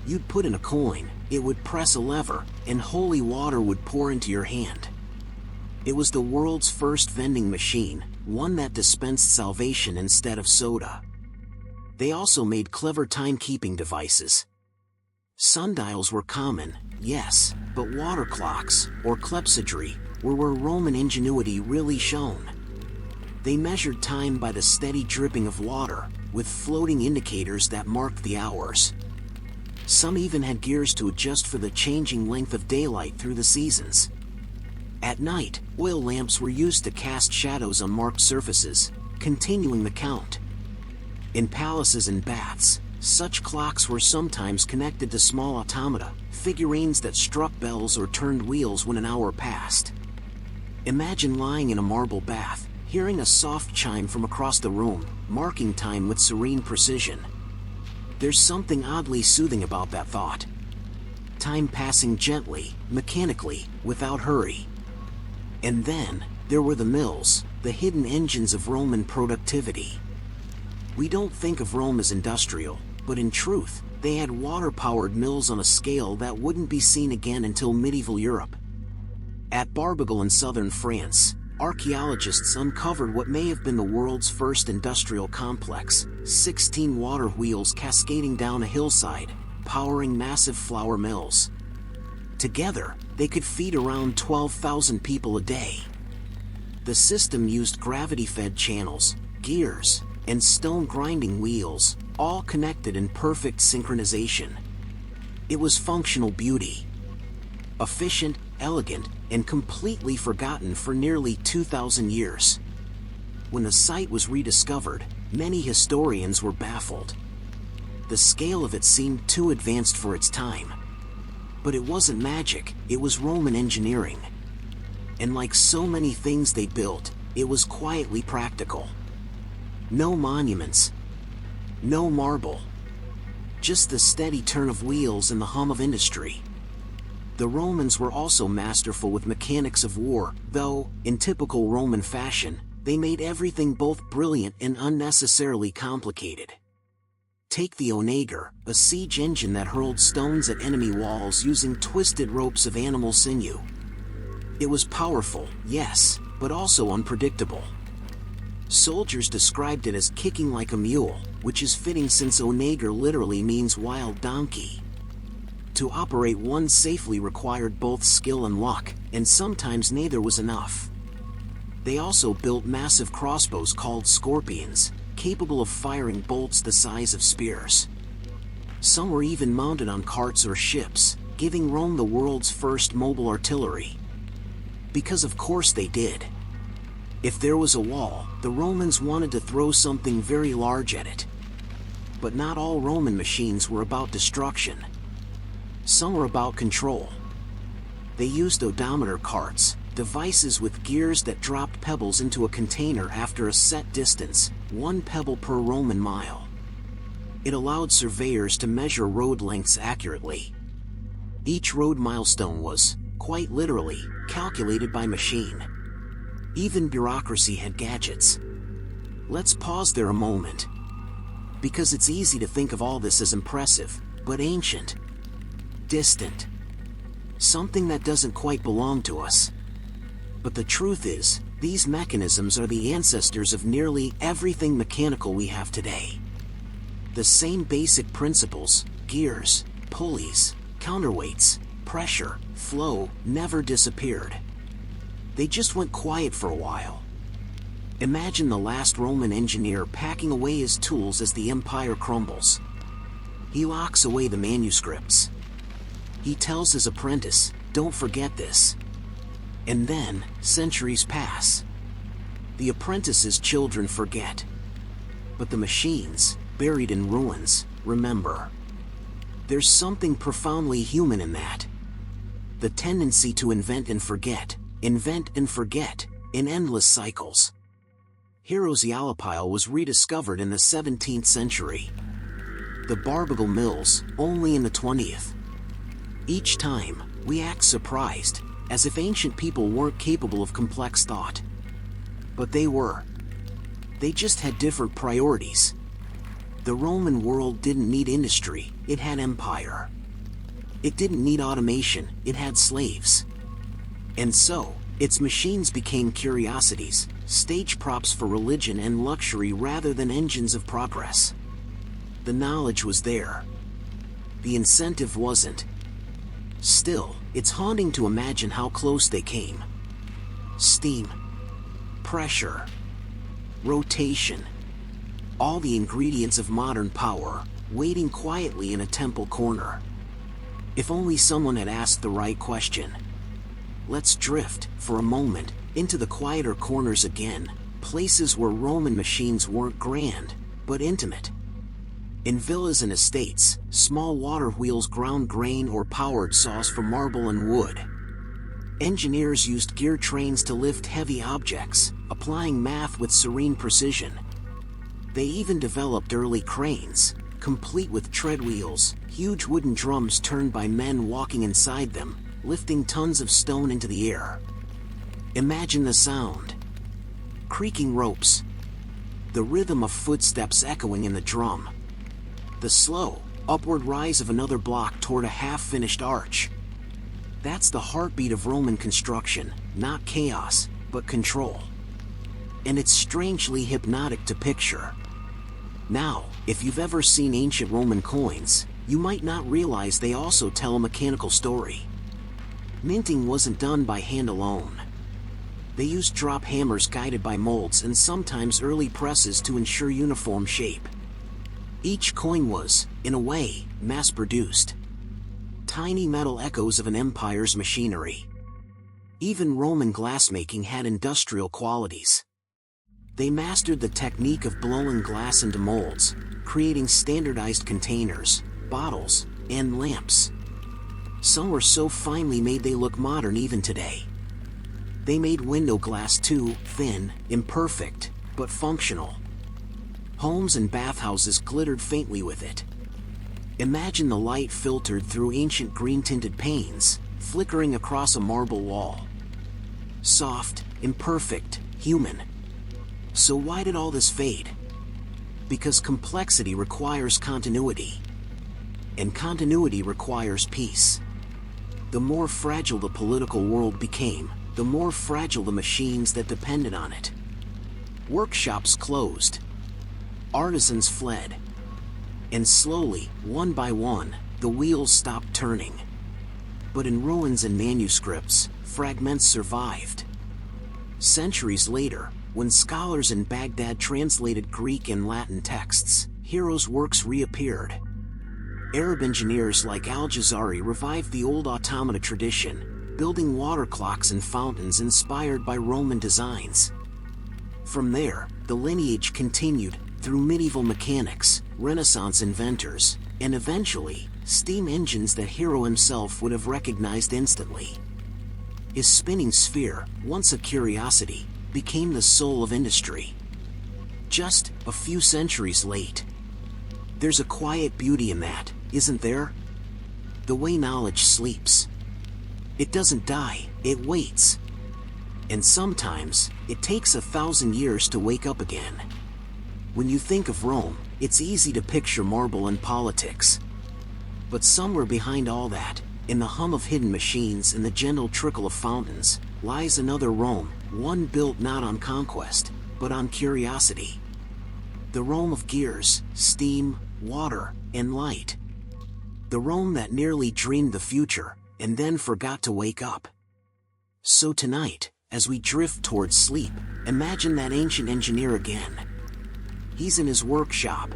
You'd put in a coin, it would press a lever, and holy water would pour into your hand. It was the world's first vending machine, one that dispensed salvation instead of soda. They also made clever timekeeping devices. Sundials were common, yes, but water clocks, or clepsydry, were where Roman ingenuity really shone. They measured time by the steady dripping of water, with floating indicators that marked the hours. Some even had gears to adjust for the changing length of daylight through the seasons. At night, oil lamps were used to cast shadows on marked surfaces, continuing the count. In palaces and baths, such clocks were sometimes connected to small automata, figurines that struck bells or turned wheels when an hour passed. Imagine lying in a marble bath, hearing a soft chime from across the room, marking time with serene precision. There's something oddly soothing about that thought. Time passing gently, mechanically, without hurry. And then, there were the mills, the hidden engines of Roman productivity. We don't think of Rome as industrial, but in truth, they had water-powered mills on a scale that wouldn't be seen again until medieval Europe. At Barbegal in southern France, archaeologists uncovered what may have been the world's first industrial complex, 16 water wheels cascading down a hillside, powering massive flour mills. Together, they could feed around 12,000 people a day. The system used gravity-fed channels, gears, and stone grinding wheels, all connected in perfect synchronization. It was functional beauty. Efficient, elegant, and completely forgotten for nearly 2,000 years. When the site was rediscovered, many historians were baffled. The scale of it seemed too advanced for its time. But it wasn't magic, it was Roman engineering. And like so many things they built, it was quietly practical. No monuments. No marble. Just the steady turn of wheels and the hum of industry. The Romans were also masterful with mechanics of war, though, in typical Roman fashion, they made everything both brilliant and unnecessarily complicated. Take the onager, a siege engine that hurled stones at enemy walls using twisted ropes of animal sinew. It was powerful, yes, but also unpredictable. Soldiers described it as kicking like a mule, which is fitting since onager literally means wild donkey. To operate one safely required both skill and luck, and sometimes neither was enough. They also built massive crossbows called scorpions, capable of firing bolts the size of spears. Some were even mounted on carts or ships, giving Rome the world's first mobile artillery. Because of course they did. If there was a wall, the Romans wanted to throw something very large at it. But not all Roman machines were about destruction. Some were about control. They used odometer carts, devices with gears that dropped pebbles into a container after a set distance, 1 pebble per Roman mile. It allowed surveyors to measure road lengths accurately. Each road milestone was, quite literally, calculated by machine. Even bureaucracy had gadgets. Let's pause there a moment. Because it's easy to think of all this as impressive, but ancient. Distant. Something that doesn't quite belong to us. But the truth is, these mechanisms are the ancestors of nearly everything mechanical we have today. The same basic principles, gears, pulleys, counterweights, pressure, flow, never disappeared. They just went quiet for a while. Imagine the last Roman engineer packing away his tools as the empire crumbles. He locks away the manuscripts. He tells his apprentice, "Don't forget this." And then, centuries pass. The apprentice's children forget. But the machines, buried in ruins, remember. There's something profoundly human in that. The tendency to invent and forget, in endless cycles. Hero's Yalapile was rediscovered in the 17th century. The Barbagal Mills, only in the 20th. Each time, we act surprised, as if ancient people weren't capable of complex thought. But they were. They just had different priorities. The Roman world didn't need industry, it had empire. It didn't need automation, it had slaves. And so, its machines became curiosities, stage props for religion and luxury rather than engines of progress. The knowledge was there. The incentive wasn't. Still, it's haunting to imagine how close they came. Steam, pressure, rotation, all the ingredients of modern power, waiting quietly in a temple corner. If only someone had asked the right question. Let's drift, for a moment, into the quieter corners again, places where Roman machines weren't grand, but intimate. In villas and estates, small water wheels ground grain or powered saws for marble and wood. Engineers used gear trains to lift heavy objects, applying math with serene precision. They even developed early cranes, complete with tread wheels, huge wooden drums turned by men walking inside them, lifting tons of stone into the air. Imagine the sound. Creaking ropes. The rhythm of footsteps echoing in the drum. The slow, upward rise of another block toward a half-finished arch. That's the heartbeat of Roman construction, not chaos, but control. And it's strangely hypnotic to picture. Now, if you've ever seen ancient Roman coins, you might not realize they also tell a mechanical story. Minting wasn't done by hand alone. They used drop hammers guided by molds and sometimes early presses to ensure uniform shape. Each coin was, in a way, mass-produced. Tiny metal echoes of an empire's machinery. Even Roman glassmaking had industrial qualities. They mastered the technique of blowing glass into molds, creating standardized containers, bottles, and lamps. Some were so finely made they look modern even today. They made window glass too, thin, imperfect, but functional. Homes and bathhouses glittered faintly with it. Imagine the light filtered through ancient green-tinted panes, flickering across a marble wall. Soft, imperfect, human. So why did all this fade? Because complexity requires continuity. And continuity requires peace. The more fragile the political world became, the more fragile the machines that depended on it. Workshops closed. Artisans fled. And slowly, one by one, the wheels stopped turning. But in ruins and manuscripts, fragments survived. Centuries later, when scholars in Baghdad translated Greek and Latin texts, Hero's works reappeared. Arab engineers like Al-Jazari revived the old automata tradition, building water clocks and fountains inspired by Roman designs. From there, the lineage continued, through medieval mechanics, Renaissance inventors, and eventually, steam engines that Hero himself would have recognized instantly. His spinning sphere, once a curiosity, became the soul of industry. Just a few centuries late. There's a quiet beauty in that, isn't there? The way knowledge sleeps. It doesn't die, it waits. And sometimes, it takes 1,000 years to wake up again. When you think of Rome, it's easy to picture marble and politics. But somewhere behind all that, in the hum of hidden machines and the gentle trickle of fountains, lies another Rome, one built not on conquest, but on curiosity. The Rome of gears, steam, water, and light. The Rome that nearly dreamed the future, and then forgot to wake up. So tonight, as we drift towards sleep, imagine that ancient engineer again. He's in his workshop.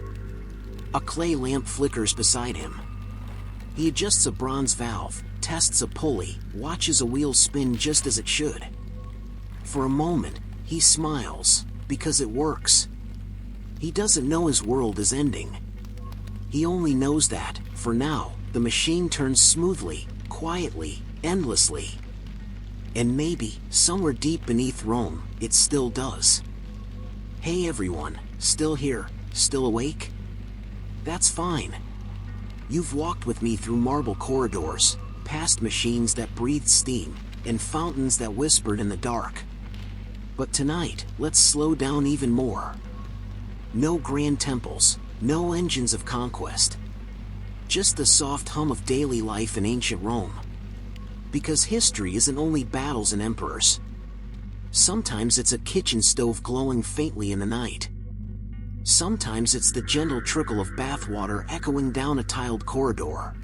A clay lamp flickers beside him. He adjusts a bronze valve, tests a pulley, watches a wheel spin just as it should. For a moment, he smiles, because it works. He doesn't know his world is ending. He only knows that, for now, the machine turns smoothly, quietly, endlessly. And maybe, somewhere deep beneath Rome, it still does. Hey everyone, still here, still awake? That's fine. You've walked with me through marble corridors, past machines that breathed steam, and fountains that whispered in the dark. But tonight, let's slow down even more. No grand temples, no engines of conquest. Just the soft hum of daily life in ancient Rome. Because history isn't only battles and emperors. Sometimes it's a kitchen stove glowing faintly in the night. Sometimes it's the gentle trickle of bathwater echoing down a tiled corridor.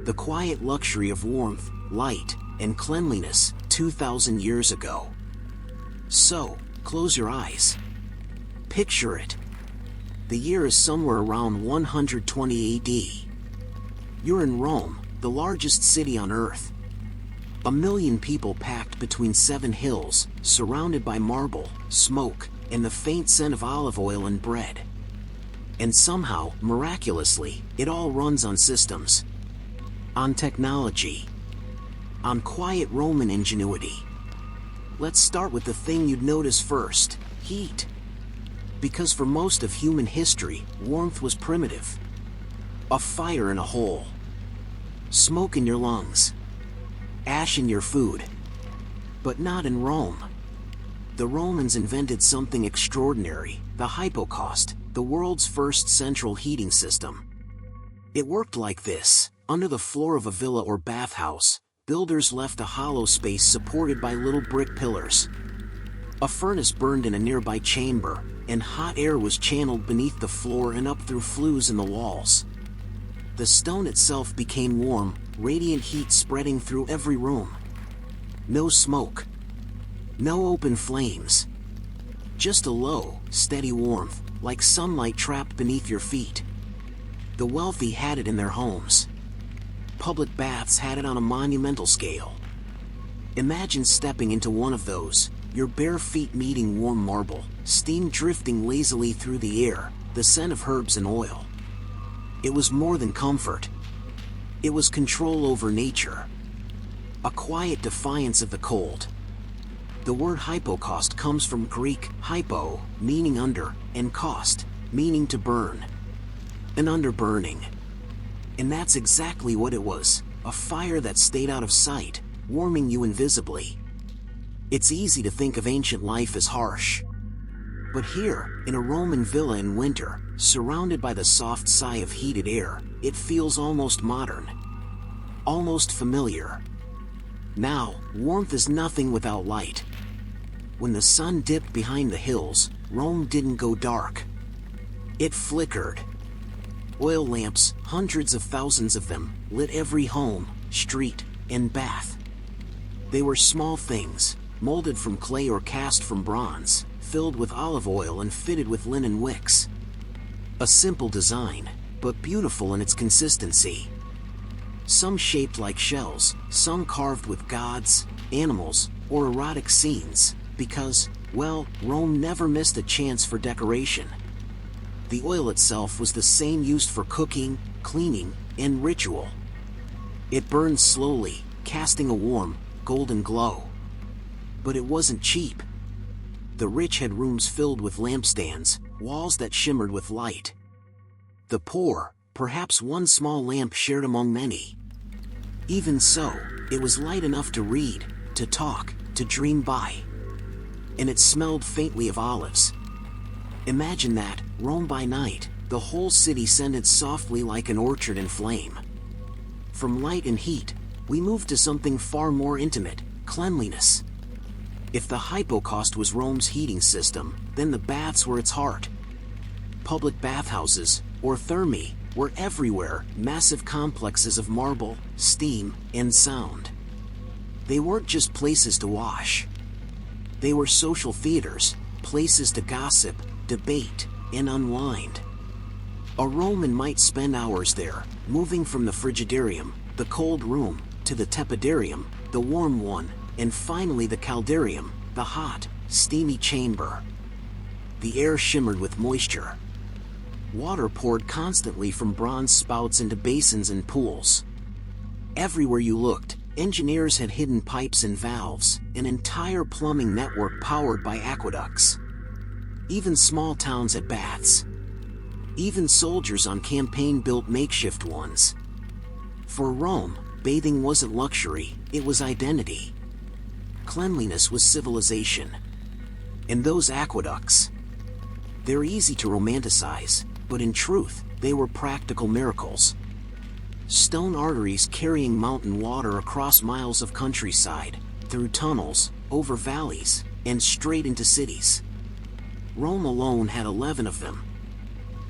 The quiet luxury of warmth, light, and cleanliness 2,000 years ago. So, close your eyes. Picture it. The year is somewhere around 120 AD. You're in Rome, the largest city on Earth. 1 million people packed between 7 hills, surrounded by marble, smoke, and the faint scent of olive oil and bread. And somehow, miraculously, it all runs on systems. On technology. On quiet Roman ingenuity. Let's start with the thing you'd notice first: heat. Because for most of human history, warmth was primitive. A fire in a hole. Smoke in your lungs. Ash in your food. But not in Rome. The Romans invented something extraordinary: the hypocaust, the world's first central heating system. It worked like this. Under the floor of a villa or bathhouse, builders left a hollow space supported by little brick pillars. A furnace burned in a nearby chamber, and hot air was channeled beneath the floor and up through flues in the walls. The stone itself became warm, radiant heat spreading through every room. No smoke. No open flames. Just a low, steady warmth, like sunlight trapped beneath your feet. The wealthy had it in their homes. Public baths had it on a monumental scale. Imagine stepping into one of those, your bare feet meeting warm marble, steam drifting lazily through the air, the scent of herbs and oil. It was more than comfort. It was control over nature. A quiet defiance of the cold. The word hypocaust comes from Greek hypo, meaning under, and caust, meaning to burn. An underburning. And that's exactly what it was, a fire that stayed out of sight, warming you invisibly. It's easy to think of ancient life as harsh. But here, in a Roman villa in winter, surrounded by the soft sigh of heated air, it feels almost modern. Almost familiar. Now, warmth is nothing without light. When the sun dipped behind the hills, Rome didn't go dark. It flickered. Oil lamps, hundreds of thousands of them, lit every home, street, and bath. They were small things, molded from clay or cast from bronze, filled with olive oil and fitted with linen wicks. A simple design, but beautiful in its consistency. Some shaped like shells, some carved with gods, animals, or erotic scenes, because, well, Rome never missed a chance for decoration. The oil itself was the same used for cooking, cleaning, and ritual. It burned slowly, casting a warm, golden glow. But it wasn't cheap. The rich had rooms filled with lampstands, walls that shimmered with light. The poor, perhaps one small lamp shared among many. Even so, it was light enough to read, to talk, to dream by. And it smelled faintly of olives. Imagine that, Rome by night, the whole city scented softly like an orchard in flame. From light and heat, we moved to something far more intimate: cleanliness. If the hypocaust was Rome's heating system, then the baths were its heart. Public bathhouses, or thermae, were everywhere, massive complexes of marble, steam, and sound. They weren't just places to wash. They were social theaters, places to gossip, debate, and unwind. A Roman might spend hours there, moving from the frigidarium, the cold room, to the tepidarium, the warm one, and finally the caldarium, the hot, steamy chamber. the air shimmered with moisture. Water poured constantly from bronze spouts into basins and pools. Everywhere you looked, engineers had hidden pipes and valves, an entire plumbing network powered by aqueducts. Even small towns had baths. Even soldiers on campaign built makeshift ones. For Rome, bathing wasn't luxury, it was identity. Cleanliness was civilization. And those aqueducts, they're easy to romanticize, but in truth, they were practical miracles. Stone arteries carrying mountain water across miles of countryside, through tunnels, over valleys, and straight into cities. Rome alone had 11 of them.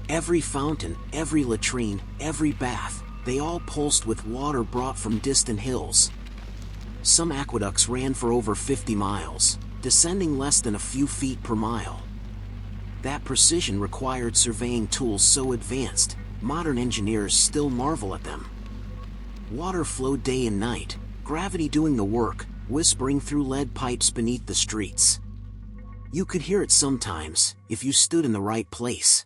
Every fountain, every latrine, every bath, they all pulsed with water brought from distant hills. Some aqueducts ran for over 50 miles, descending less than a few feet per mile. That precision required surveying tools so advanced, modern engineers still marvel at them. Water flowed day and night, gravity doing the work, whispering through lead pipes beneath the streets. You could hear it sometimes, if you stood in the right place.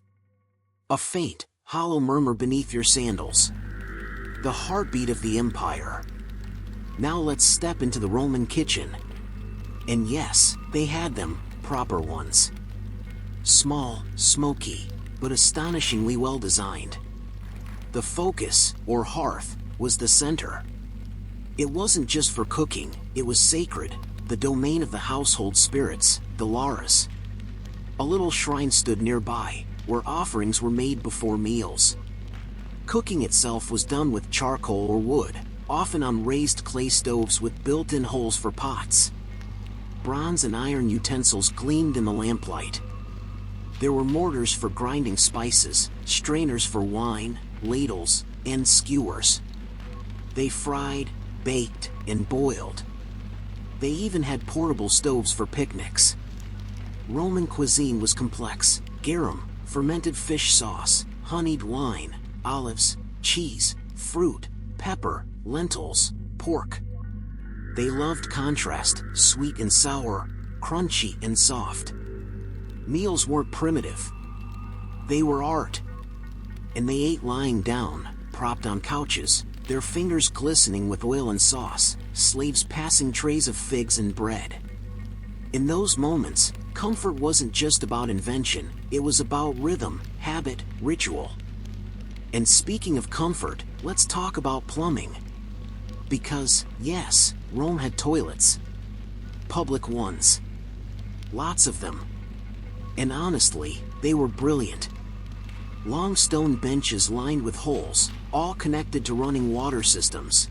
A faint, hollow murmur beneath your sandals. The heartbeat of the empire. Now let's step into the Roman kitchen. And yes, they had them, proper ones. Small, smoky, but astonishingly well designed. The focus, or hearth, was the center. It wasn't just for cooking, it was sacred, the domain of the household spirits, the Lares. A little shrine stood nearby, where offerings were made before meals. Cooking itself was done with charcoal or wood, often on raised clay stoves with built-in holes for pots. Bronze and iron utensils gleamed in the lamplight. There were mortars for grinding spices, strainers for wine, ladles, and skewers. They fried, baked, and boiled. They even had portable stoves for picnics. Roman cuisine was complex: garum, fermented fish sauce, honeyed wine, olives, cheese, fruit, pepper, lentils, pork. They loved contrast, sweet and sour, crunchy and soft. Meals weren't primitive. They were art. And they ate lying down, propped on couches, their fingers glistening with oil and sauce, slaves passing trays of figs and bread. In those moments, comfort wasn't just about invention, it was about rhythm, habit, ritual. And speaking of comfort, let's talk about plumbing. Because, yes, Rome had toilets. Public ones. Lots of them. And honestly, they were brilliant. Long stone benches lined with holes, all connected to running water systems.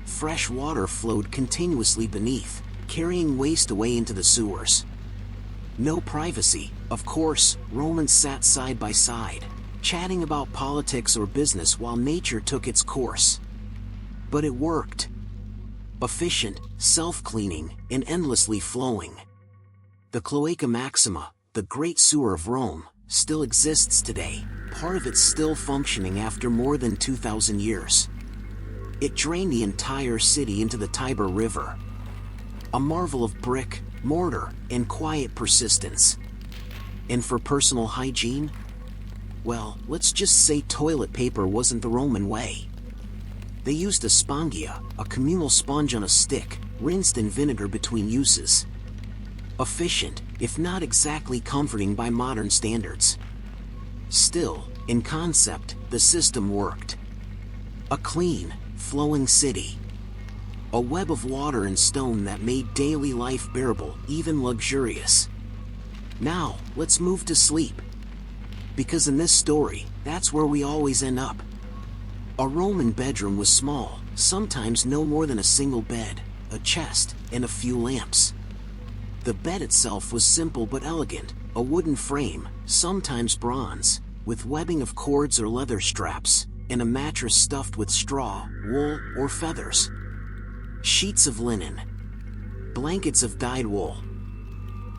Fresh water flowed continuously beneath, carrying waste away into the sewers. No privacy, of course. Romans sat side by side, chatting about politics or business while nature took its course. But it worked. Efficient, self-cleaning, and endlessly flowing. The Cloaca Maxima, the great sewer of Rome, still exists today, part of it still functioning after more than 2,000 years. It drained the entire city into the Tiber River. A marvel of brick, mortar, and quiet persistence. And for personal hygiene? Well, let's just say toilet paper wasn't the Roman way. They used a spongia, a communal sponge on a stick, rinsed in vinegar between uses. Efficient, if not exactly comforting by modern standards. Still, in concept, the system worked. A clean, flowing city. A web of water and stone that made daily life bearable, even luxurious. Now, let's move to sleep. Because in this story, that's where we always end up. A Roman bedroom was small, sometimes no more than a single bed, a chest, and a few lamps. The bed itself was simple but elegant, a wooden frame, sometimes bronze, with webbing of cords or leather straps, and a mattress stuffed with straw, wool, or feathers. Sheets of linen. Blankets of dyed wool.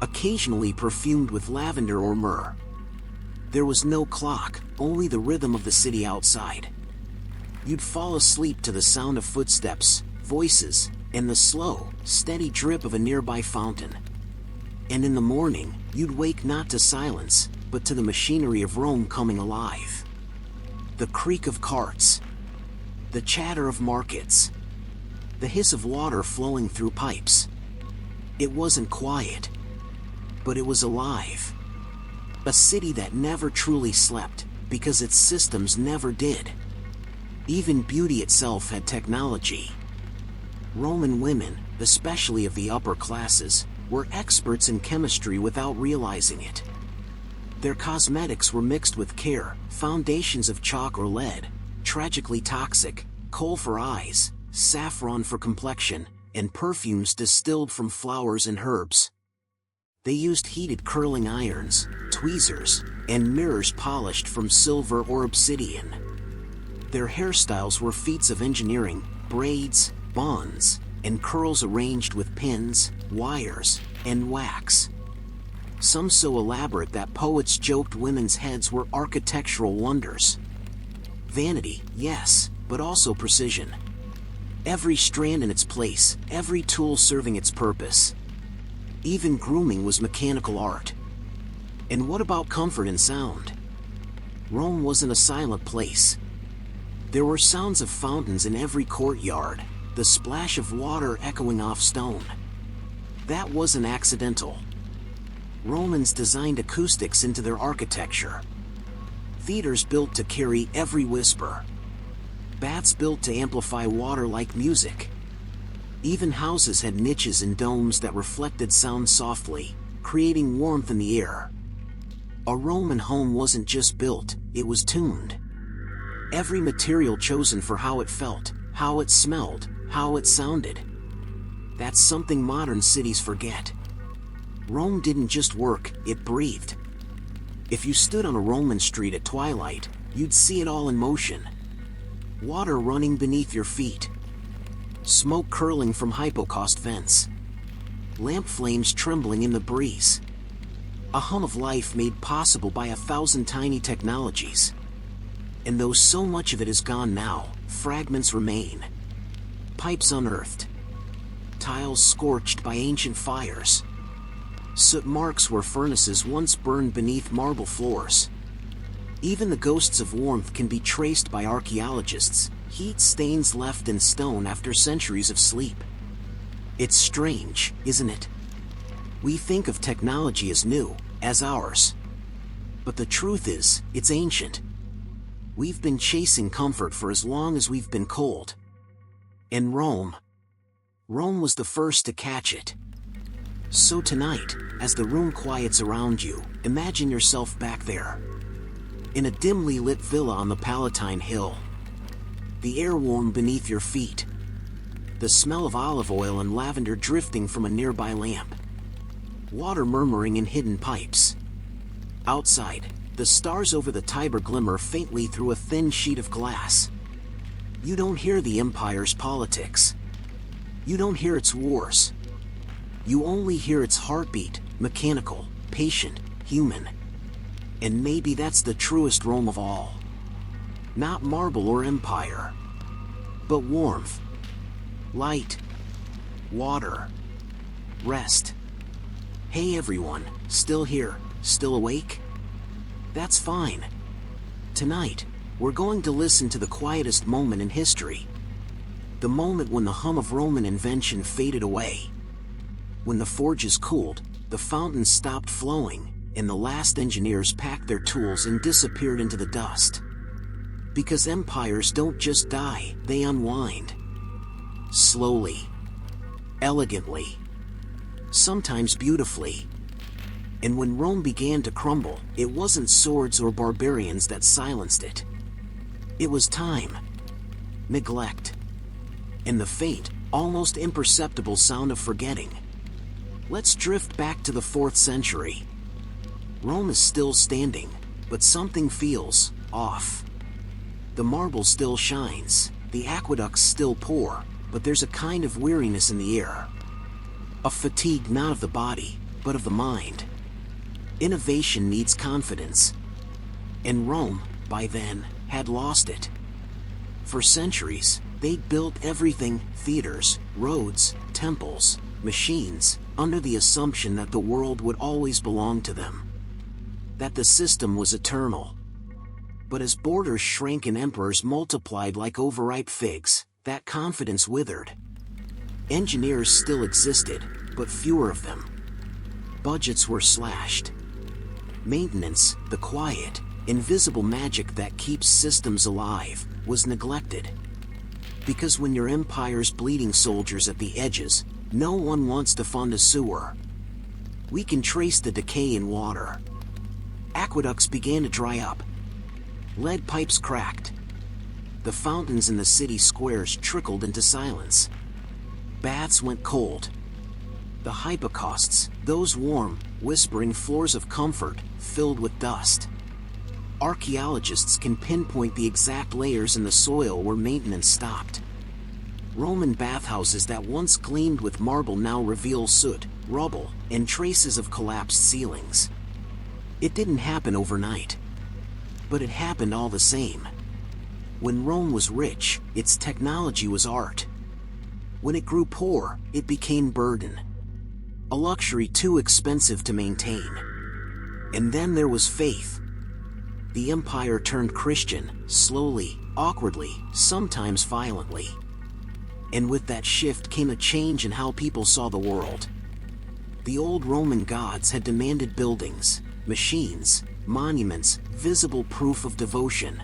Occasionally perfumed with lavender or myrrh. There was no clock, only the rhythm of the city outside. You'd fall asleep to the sound of footsteps, voices, and the slow, steady drip of a nearby fountain. And in the morning, you'd wake not to silence, but to the machinery of Rome coming alive. The creak of carts, the chatter of markets, the hiss of water flowing through pipes. It wasn't quiet, but it was alive. A city that never truly slept, because its systems never did. Even beauty itself had technology. Roman women, especially of the upper classes, were experts in chemistry without realizing it. Their cosmetics were mixed with care, foundations of chalk or lead, tragically toxic, kohl for eyes, saffron for complexion, and perfumes distilled from flowers and herbs. They used heated curling irons, tweezers, and mirrors polished from silver or obsidian. Their hairstyles were feats of engineering, braids, bonds, and curls arranged with pins, wires, and wax. Some so elaborate that poets joked women's heads were architectural wonders. Vanity, yes, but also precision. Every strand in its place, every tool serving its purpose. Even grooming was mechanical art. And what about comfort and sound? Rome wasn't a silent place. There were sounds of fountains in every courtyard, the splash of water echoing off stone. That wasn't accidental. Romans designed acoustics into their architecture. Theaters built to carry every whisper. Baths built to amplify water like music. Even houses had niches and domes that reflected sound softly, creating warmth in the air. A Roman home wasn't just built, it was tuned. Every material chosen for how it felt, how it smelled, how it sounded. That's something modern cities forget. Rome didn't just work, it breathed. If you stood on a Roman street at twilight, you'd see it all in motion. Water running beneath your feet. Smoke curling from hypocaust vents. Lamp flames trembling in the breeze. A hum of life made possible by 1,000 tiny technologies. And though so much of it is gone now, fragments remain. Pipes unearthed. Tiles scorched by ancient fires. Soot marks where furnaces once burned beneath marble floors. Even the ghosts of warmth can be traced by archaeologists, heat stains left in stone after centuries of sleep. It's strange, isn't it? We think of technology as new, as ours. But the truth is, it's ancient. We've been chasing comfort for as long as we've been cold. And Rome was the first to catch it. So tonight, as the room quiets around you, imagine yourself back there. In a dimly lit villa on the Palatine Hill. The air warm beneath your feet. The smell of olive oil and lavender drifting from a nearby lamp. Water murmuring in hidden pipes. Outside, the stars over the Tiber glimmer faintly through a thin sheet of glass. You don't hear the empire's politics. You don't hear its wars. You only hear its heartbeat, mechanical, patient, human. And maybe that's the truest Rome of all. Not marble or empire, but warmth, light, water, rest. Hey everyone, still here, still awake? That's fine. Tonight, we're going to listen to the quietest moment in history. The moment when the hum of Roman invention faded away. When the forges cooled, the fountains stopped flowing, and the last engineers packed their tools and disappeared into the dust. Because empires don't just die, they unwind. Slowly. Elegantly. Sometimes beautifully. And when Rome began to crumble, it wasn't swords or barbarians that silenced it. It was time. Neglect. And the faint, almost imperceptible sound of forgetting. Let's drift back to the 4th century. Rome is still standing, but something feels off. The marble still shines, the aqueducts still pour, but there's a kind of weariness in the air. A fatigue not of the body, but of the mind. Innovation needs confidence. And Rome, by then, had lost it. For centuries, they'd built everything: theaters, roads, temples, machines, under the assumption that the world would always belong to them, that the system was eternal. But as borders shrank and emperors multiplied like overripe figs, that confidence withered. Engineers still existed, but fewer of them. Budgets were slashed. Maintenance, the quiet, invisible magic that keeps systems alive, was neglected. Because when your empire's bleeding soldiers at the edges, no one wants to fund a sewer. We can trace the decay in water. Aqueducts began to dry up. Lead pipes cracked. The fountains in the city squares trickled into silence. Baths went cold. The hypocausts, those warm, whispering floors of comfort, filled with dust. Archaeologists can pinpoint the exact layers in the soil where maintenance stopped. Roman bathhouses that once gleamed with marble now reveal soot, rubble, and traces of collapsed ceilings. It didn't happen overnight. But it happened all the same. When Rome was rich, its technology was art. When it grew poor, it became burden. A luxury too expensive to maintain. And then there was faith. The empire turned Christian, slowly, awkwardly, sometimes violently. And with that shift came a change in how people saw the world. The old Roman gods had demanded buildings, machines, monuments, visible proof of devotion.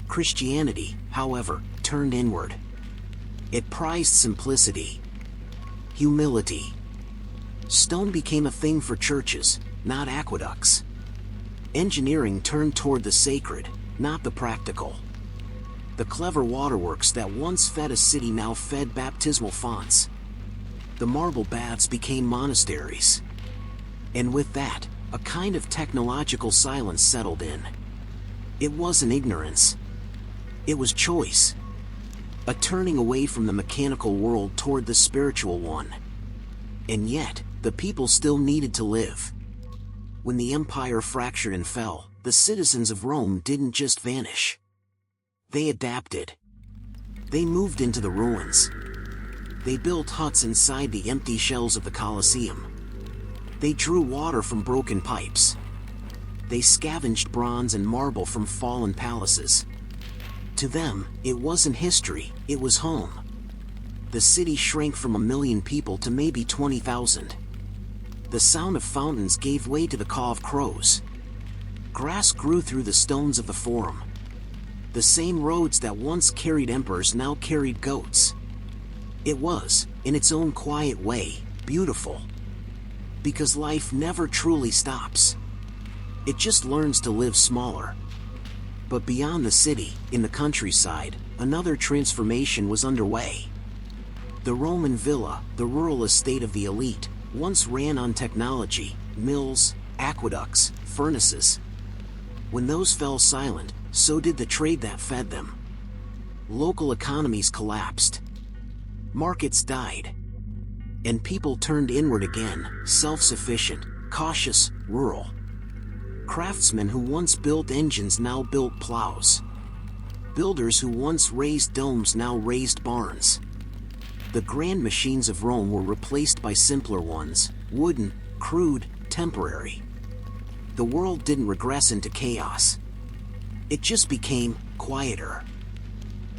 Christianity, however, turned inward. It prized simplicity, humility. Stone became a thing for churches, not aqueducts. Engineering turned toward the sacred, not the practical. The clever waterworks that once fed a city now fed baptismal fonts. The marble baths became monasteries. And with that, a kind of technological silence settled in. It wasn't ignorance. It was choice. A turning away from the mechanical world toward the spiritual one. And yet, the people still needed to live. When the empire fractured and fell, the citizens of Rome didn't just vanish. They adapted. They moved into the ruins. They built huts inside the empty shells of the Colosseum. They drew water from broken pipes. They scavenged bronze and marble from fallen palaces. To them, it wasn't history, it was home. The city shrank from 1 million people to maybe 20,000. The sound of fountains gave way to the caw of crows. Grass grew through the stones of the forum. The same roads that once carried emperors now carried goats. It was, in its own quiet way, beautiful. Because life never truly stops. It just learns to live smaller. But beyond the city, in the countryside, another transformation was underway. The Roman villa, the rural estate of the elite, once ran on technology, mills, aqueducts, furnaces. When those fell silent, so did the trade that fed them. Local economies collapsed. Markets died. And people turned inward again, self-sufficient, cautious, rural. Craftsmen who once built engines now built plows. Builders who once raised domes now raised barns. The grand machines of Rome were replaced by simpler ones, wooden, crude, temporary. The world didn't regress into chaos. It just became quieter.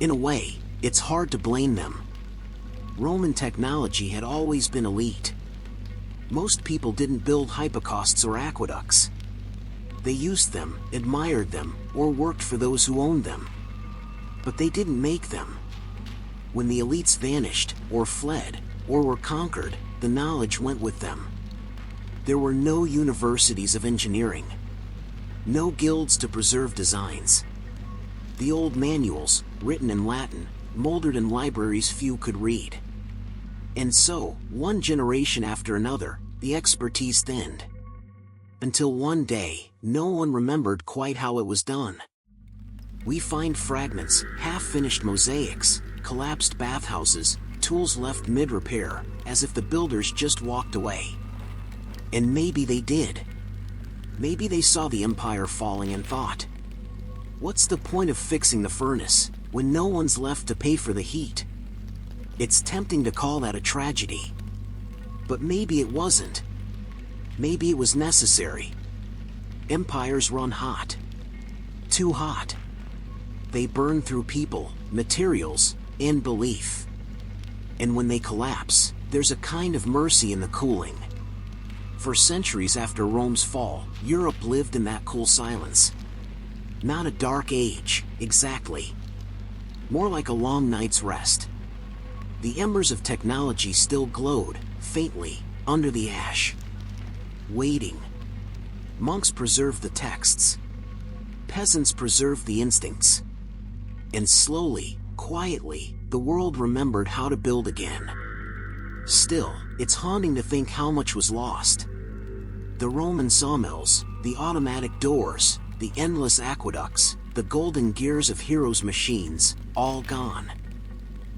In a way, it's hard to blame them. Roman technology had always been elite. Most people didn't build hypocausts or aqueducts. They used them, admired them, or worked for those who owned them. But they didn't make them. When the elites vanished, or fled, or were conquered, the knowledge went with them. There were no universities of engineering. No guilds to preserve designs. The old manuals, written in Latin, molded in libraries few could read. And so, one generation after another, the expertise thinned. Until one day, no one remembered quite how it was done. We find fragments, half-finished mosaics, collapsed bathhouses, tools left mid-repair, as if the builders just walked away. And maybe they did. Maybe they saw the empire falling and thought, what's the point of fixing the furnace, when no one's left to pay for the heat? It's tempting to call that a tragedy. But maybe it wasn't. Maybe it was necessary. Empires run hot. Too hot. They burn through people, materials, and belief. And when they collapse, there's a kind of mercy in the cooling. For centuries after Rome's fall, Europe lived in that cool silence. Not a dark age, exactly. More like a long night's rest. The embers of technology still glowed, faintly, under the ash. Waiting. Monks preserved the texts. Peasants preserved the instincts. And slowly, quietly, the world remembered how to build again. Still, it's haunting to think how much was lost. The Roman sawmills, the automatic doors, the endless aqueducts, the golden gears of heroes' machines, all gone.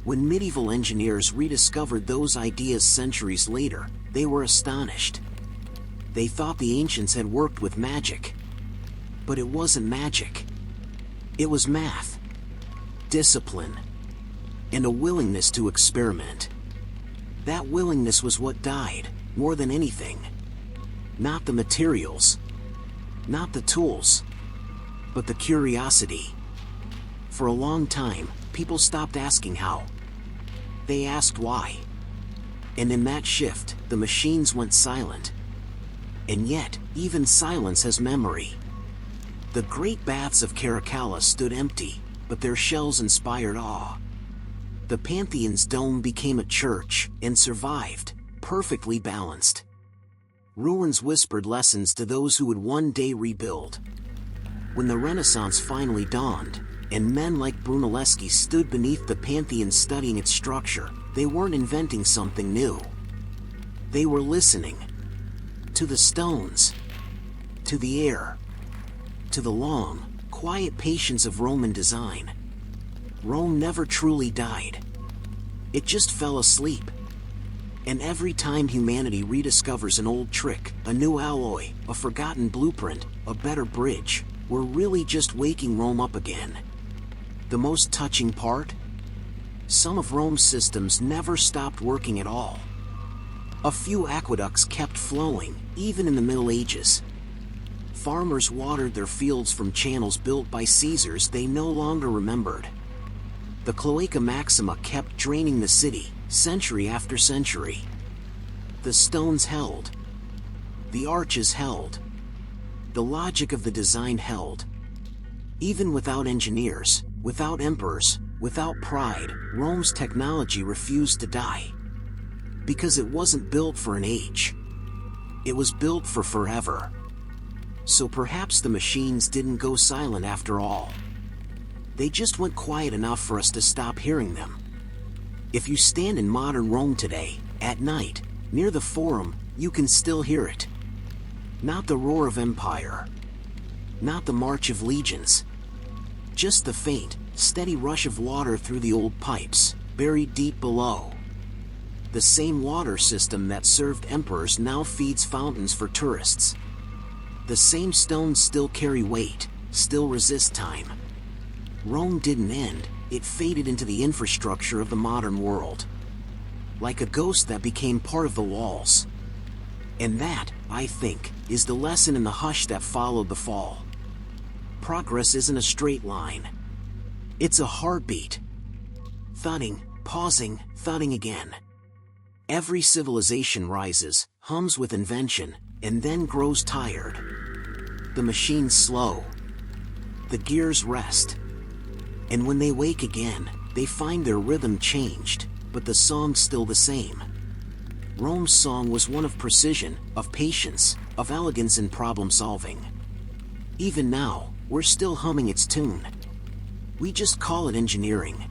When medieval engineers rediscovered those ideas centuries later, they were astonished. They thought the ancients had worked with magic. But it wasn't magic. It was math, discipline, and a willingness to experiment. That willingness was what died, more than anything. Not the materials, not the tools, but the curiosity. For a long time, people stopped asking how. They asked why. And in that shift, the machines went silent. And yet, even silence has memory. The great baths of Caracalla stood empty, but their shells inspired awe. The Pantheon's dome became a church, and survived, perfectly balanced. Ruins whispered lessons to those who would one day rebuild. When the Renaissance finally dawned, and men like Brunelleschi stood beneath the Pantheon studying its structure, they weren't inventing something new. They were listening. To the stones. To the air. To the long, quiet patience of Roman design. Rome never truly died. It just fell asleep. And every time humanity rediscovers an old trick, a new alloy, a forgotten blueprint, a better bridge, we're really just waking Rome up again. The most touching part? Some of Rome's systems never stopped working at all. A few aqueducts kept flowing, even in the Middle Ages. Farmers watered their fields from channels built by Caesars they no longer remembered. The Cloaca Maxima kept draining the city, century after century. The stones held. The arches held. The logic of the design held. Even without engineers, without emperors, without pride, Rome's technology refused to die. Because it wasn't built for an age. It was built for forever. So perhaps the machines didn't go silent after all. They just went quiet enough for us to stop hearing them. If you stand in modern Rome today, at night, near the Forum, you can still hear it. Not the roar of empire. Not the march of legions. Just the faint, steady rush of water through the old pipes, buried deep below. The same water system that served emperors now feeds fountains for tourists. The same stones still carry weight, still resist time. Rome didn't end, it faded into the infrastructure of the modern world. Like a ghost that became part of the walls. And that, I think, is the lesson in the hush that followed the fall. Progress isn't a straight line. It's a heartbeat. Thudding, pausing, thudding again. Every civilization rises, hums with invention, and then grows tired. The machines slow. The gears rest. And when they wake again, they find their rhythm changed, but the song's still the same. Rome's song was one of precision, of patience, of elegance in problem solving. Even now, we're still humming its tune. We just call it engineering.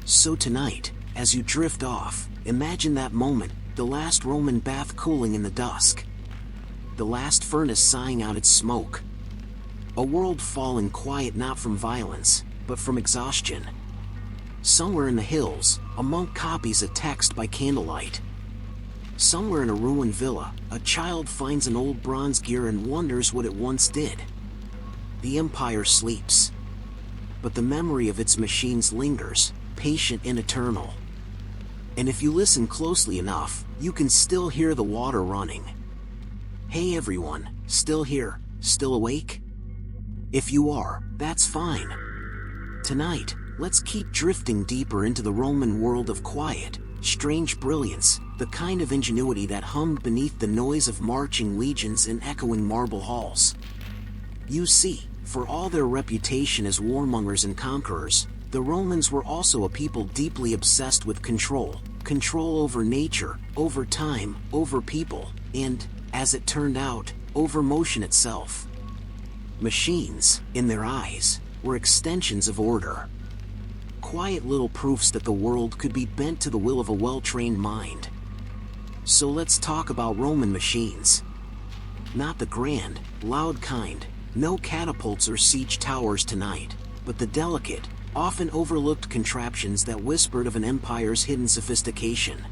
So tonight, as you drift off, imagine that moment, the last Roman bath cooling in the dusk. The last furnace sighing out its smoke. A world falling quiet not from violence, but from exhaustion. Somewhere in the hills, a monk copies a text by candlelight. Somewhere in a ruined villa, a child finds an old bronze gear and wonders what it once did. The empire sleeps. But the memory of its machines lingers, patient and eternal. And if you listen closely enough, you can still hear the water running. Hey everyone, still here, still awake? If you are, that's fine. Tonight, let's keep drifting deeper into the Roman world of quiet, strange brilliance, the kind of ingenuity that hummed beneath the noise of marching legions and echoing marble halls. You see, for all their reputation as warmongers and conquerors, the Romans were also a people deeply obsessed with control over nature, over time, over people, and, as it turned out, over motion itself. Machines, in their eyes, were extensions of order. Quiet little proofs that the world could be bent to the will of a well-trained mind. So let's talk about Roman machines. Not the grand, loud kind, no catapults or siege towers tonight, but the delicate, often overlooked contraptions that whispered of an empire's hidden sophistication.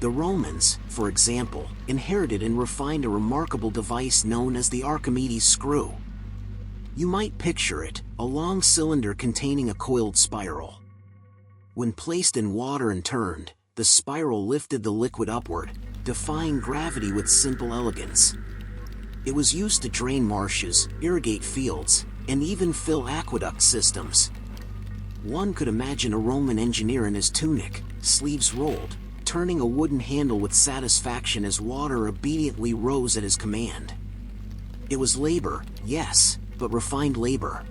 The Romans, for example, inherited and refined a remarkable device known as the Archimedes screw. You might picture it, a long cylinder containing a coiled spiral. When placed in water and turned, the spiral lifted the liquid upward, defying gravity with simple elegance. It was used to drain marshes, irrigate fields, and even fill aqueduct systems. One could imagine a Roman engineer in his tunic, sleeves rolled, turning a wooden handle with satisfaction as water obediently rose at his command. It was labor, yes, but refined labor.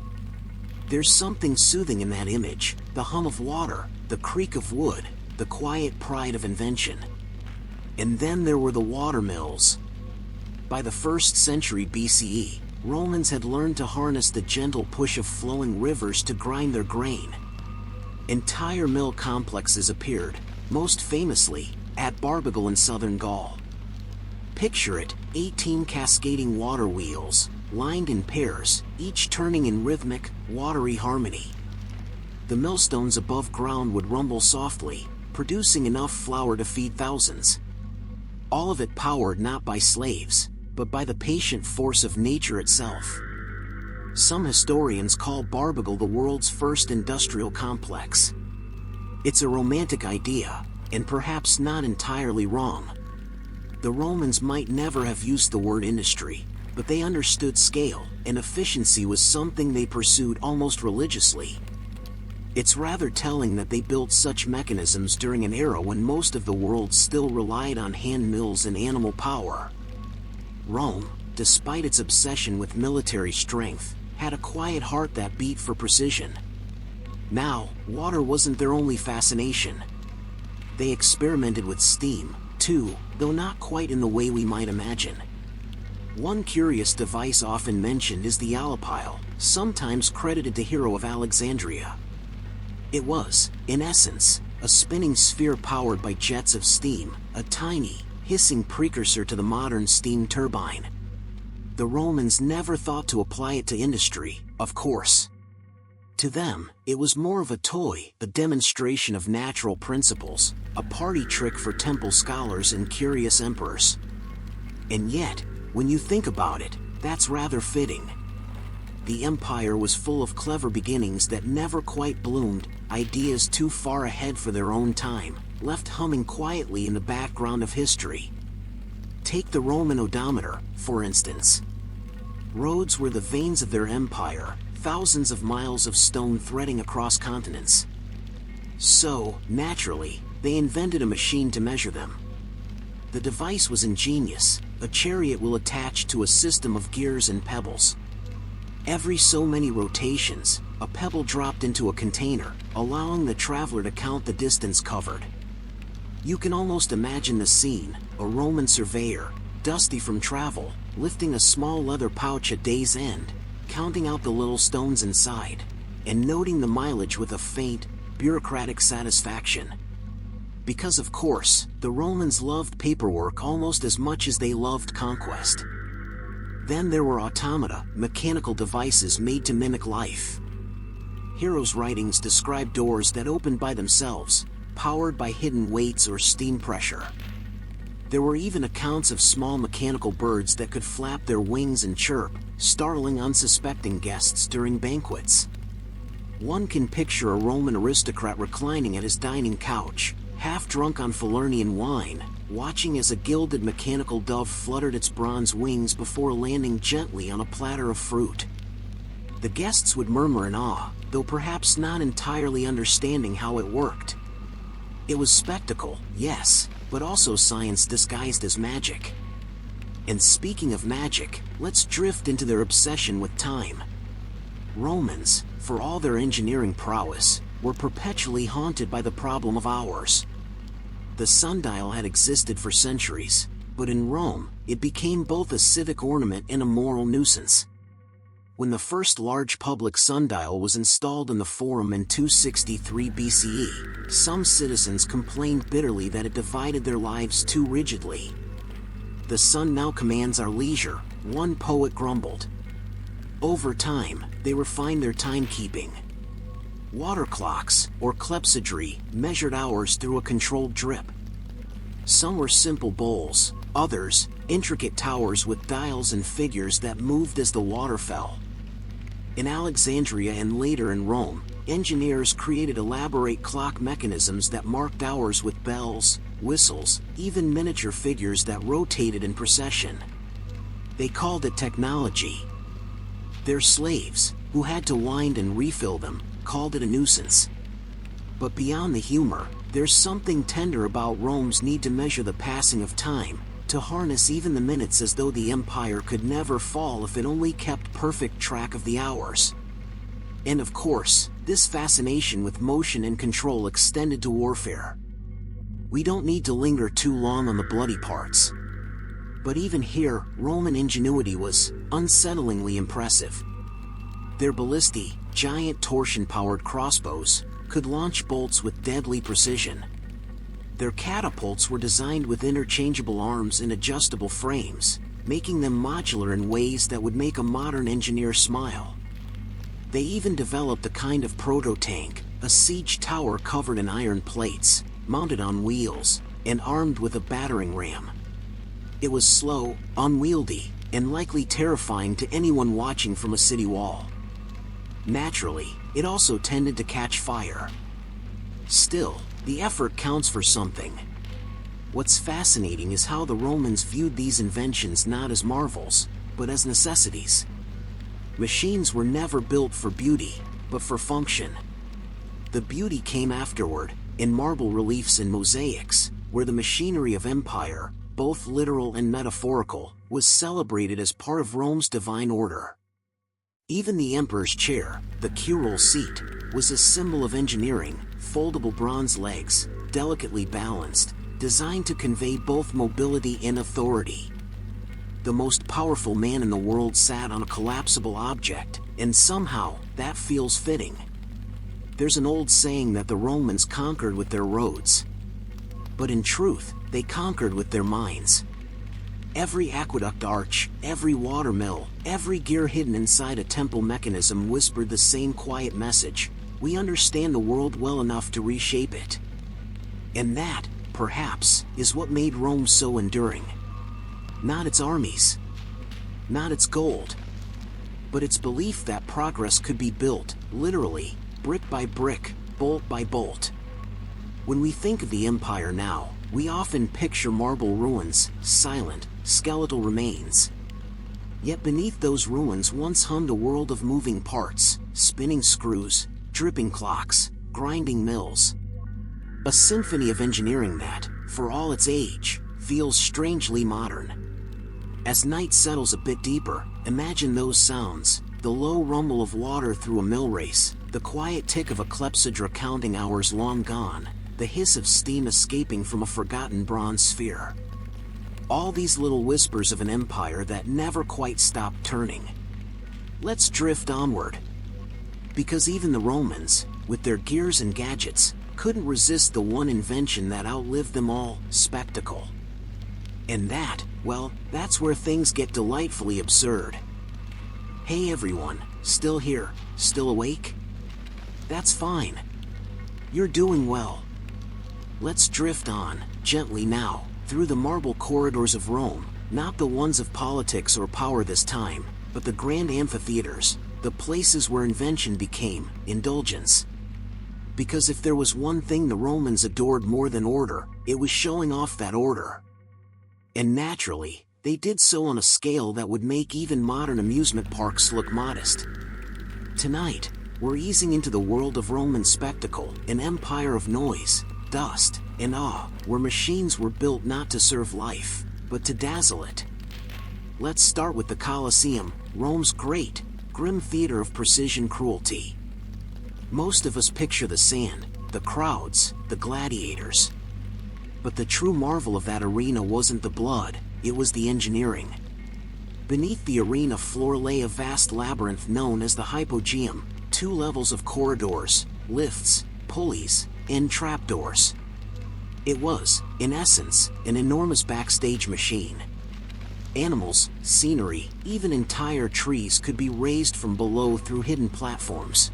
There's something soothing in that image, the hum of water, the creak of wood, the quiet pride of invention. And then there were the water mills. By the 1st century BCE, Romans had learned to harness the gentle push of flowing rivers to grind their grain. Entire mill complexes appeared, most famously, at Barbagal in southern Gaul. Picture it, 18 cascading water wheels, lined in pairs, each turning in rhythmic, watery harmony. The millstones above ground would rumble softly, producing enough flour to feed thousands. All of it powered not by slaves, but by the patient force of nature itself. Some historians call Barbagal the world's first industrial complex. It's a romantic idea, and perhaps not entirely wrong. The Romans might never have used the word industry, but they understood scale, and efficiency was something they pursued almost religiously. It's rather telling that they built such mechanisms during an era when most of the world still relied on hand mills and animal power. Rome, despite its obsession with military strength, had a quiet heart that beat for precision. Now, water wasn't their only fascination. They experimented with steam, too, though not quite in the way we might imagine. One curious device often mentioned is the alipile, sometimes credited to Hero of Alexandria. It was, in essence, a spinning sphere powered by jets of steam, a tiny, hissing precursor to the modern steam turbine. The Romans never thought to apply it to industry, of course. To them, it was more of a toy, a demonstration of natural principles, a party trick for temple scholars and curious emperors. And yet, when you think about it, that's rather fitting. The empire was full of clever beginnings that never quite bloomed, ideas too far ahead for their own time, left humming quietly in the background of history. Take the Roman odometer, for instance. Roads were the veins of their empire, thousands of miles of stone threading across continents. So, naturally, they invented a machine to measure them. The device was ingenious, a chariot wheel attached to a system of gears and pebbles. Every so many rotations, a pebble dropped into a container, allowing the traveler to count the distance covered. You can almost imagine the scene, a Roman surveyor, dusty from travel, lifting a small leather pouch at day's end, counting out the little stones inside, and noting the mileage with a faint, bureaucratic satisfaction. Because of course, the Romans loved paperwork almost as much as they loved conquest. Then there were automata, mechanical devices made to mimic life. Hero's writings describe doors that opened by themselves, powered by hidden weights or steam pressure. There were even accounts of small mechanical birds that could flap their wings and chirp, startling unsuspecting guests during banquets. One can picture a Roman aristocrat reclining at his dining couch, half drunk on Falernian wine, watching as a gilded mechanical dove fluttered its bronze wings before landing gently on a platter of fruit. The guests would murmur in awe, though perhaps not entirely understanding how it worked. It was spectacle, yes, but also science disguised as magic. And speaking of magic, let's drift into their obsession with time. Romans, for all their engineering prowess, were perpetually haunted by the problem of hours. The sundial had existed for centuries, but in Rome, it became both a civic ornament and a moral nuisance. When the first large public sundial was installed in the Forum in 263 BCE, some citizens complained bitterly that it divided their lives too rigidly. "The sun now commands our leisure," one poet grumbled. Over time, they refined their timekeeping. Water clocks, or clepsydry, measured hours through a controlled drip. Some were simple bowls, others, intricate towers with dials and figures that moved as the water fell. In Alexandria and later in Rome, engineers created elaborate clock mechanisms that marked hours with bells, whistles, even miniature figures that rotated in procession. They called it technology. Their slaves, who had to wind and refill them, called it a nuisance. But beyond the humor, there's something tender about Rome's need to measure the passing of time, to harness even the minutes as though the empire could never fall if it only kept perfect track of the hours. And of course, this fascination with motion and control extended to warfare. We don't need to linger too long on the bloody parts. But even here, Roman ingenuity was unsettlingly impressive. Their ballistae, giant torsion-powered crossbows, could launch bolts with deadly precision. Their catapults were designed with interchangeable arms and adjustable frames, making them modular in ways that would make a modern engineer smile. They even developed a kind of proto-tank, a siege tower covered in iron plates, mounted on wheels, and armed with a battering ram. It was slow, unwieldy, and likely terrifying to anyone watching from a city wall. Naturally, it also tended to catch fire. Still, the effort counts for something. What's fascinating is how the Romans viewed these inventions not as marvels, but as necessities. Machines were never built for beauty, but for function. The beauty came afterward, in marble reliefs and mosaics, where the machinery of empire, both literal and metaphorical, was celebrated as part of Rome's divine order. Even the emperor's chair, the curule seat, was a symbol of engineering, foldable bronze legs, delicately balanced, designed to convey both mobility and authority. The most powerful man in the world sat on a collapsible object, and somehow, that feels fitting. There's an old saying that the Romans conquered with their roads. But in truth, they conquered with their minds. Every aqueduct arch, every water mill, every gear hidden inside a temple mechanism whispered the same quiet message: we understand the world well enough to reshape it. And that, perhaps, is what made Rome so enduring. Not its armies, not its gold, but its belief that progress could be built, literally, brick by brick, bolt by bolt. When we think of the empire now, we often picture marble ruins, silent, skeletal remains. Yet beneath those ruins once hummed a world of moving parts, spinning screws, dripping clocks, grinding mills. A symphony of engineering that, for all its age, feels strangely modern. As night settles a bit deeper, imagine those sounds: the low rumble of water through a mill race, the quiet tick of a clepsydra counting hours long gone, the hiss of steam escaping from a forgotten bronze sphere. All these little whispers of an empire that never quite stopped turning. Let's drift onward. Because even the Romans, with their gears and gadgets, couldn't resist the one invention that outlived them all: spectacle. And that, well, that's where things get delightfully absurd. Hey everyone, still here, still awake? That's fine. You're doing well. Let's drift on, gently now, through the marble corridors of Rome, not the ones of politics or power this time, but the grand amphitheaters, the places where invention became indulgence. Because if there was one thing the Romans adored more than order, it was showing off that order. And naturally, they did so on a scale that would make even modern amusement parks look modest. Tonight, we're easing into the world of Roman spectacle, an empire of noise, dust, and awe, where machines were built not to serve life, but to dazzle it. Let's start with the Colosseum, Rome's great, grim theater of precision cruelty. Most of us picture the sand, the crowds, the gladiators. But the true marvel of that arena wasn't the blood, it was the engineering. Beneath the arena floor lay a vast labyrinth known as the hypogeum, 2 levels of corridors, lifts, pulleys, and trapdoors. It was, in essence, an enormous backstage machine. Animals, scenery, even entire trees could be raised from below through hidden platforms.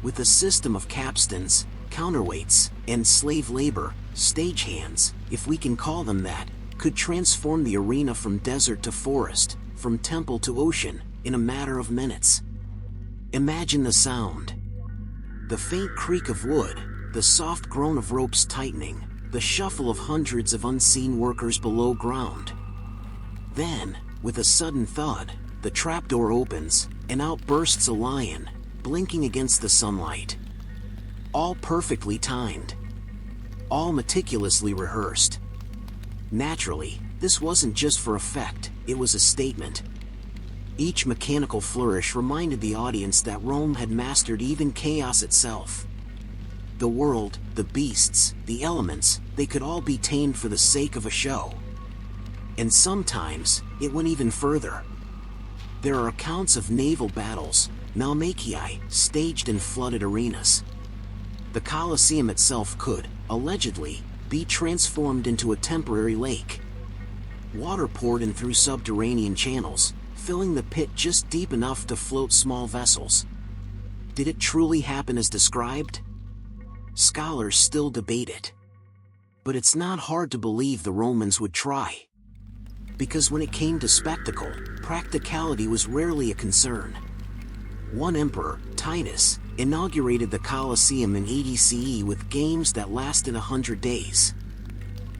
With a system of capstans, counterweights, and slave labor, stagehands, if we can call them that, could transform the arena from desert to forest, from temple to ocean, in a matter of minutes. Imagine the sound. The faint creak of wood, the soft groan of ropes tightening, the shuffle of hundreds of unseen workers below ground. Then, with a sudden thud, the trapdoor opens, and out bursts a lion, blinking against the sunlight. All perfectly timed. All meticulously rehearsed. Naturally, this wasn't just for effect, it was a statement. Each mechanical flourish reminded the audience that Rome had mastered even chaos itself. The world, the beasts, the elements, they could all be tamed for the sake of a show. And sometimes, it went even further. There are accounts of naval battles, Malmachii, staged in flooded arenas. The Colosseum itself could, allegedly, be transformed into a temporary lake. Water poured in through subterranean channels, filling the pit just deep enough to float small vessels. Did it truly happen as described? Scholars still debate it. But it's not hard to believe the Romans would try. Because when it came to spectacle, practicality was rarely a concern. One emperor, Titus, inaugurated the Colosseum in 80 CE with games that lasted 100 days.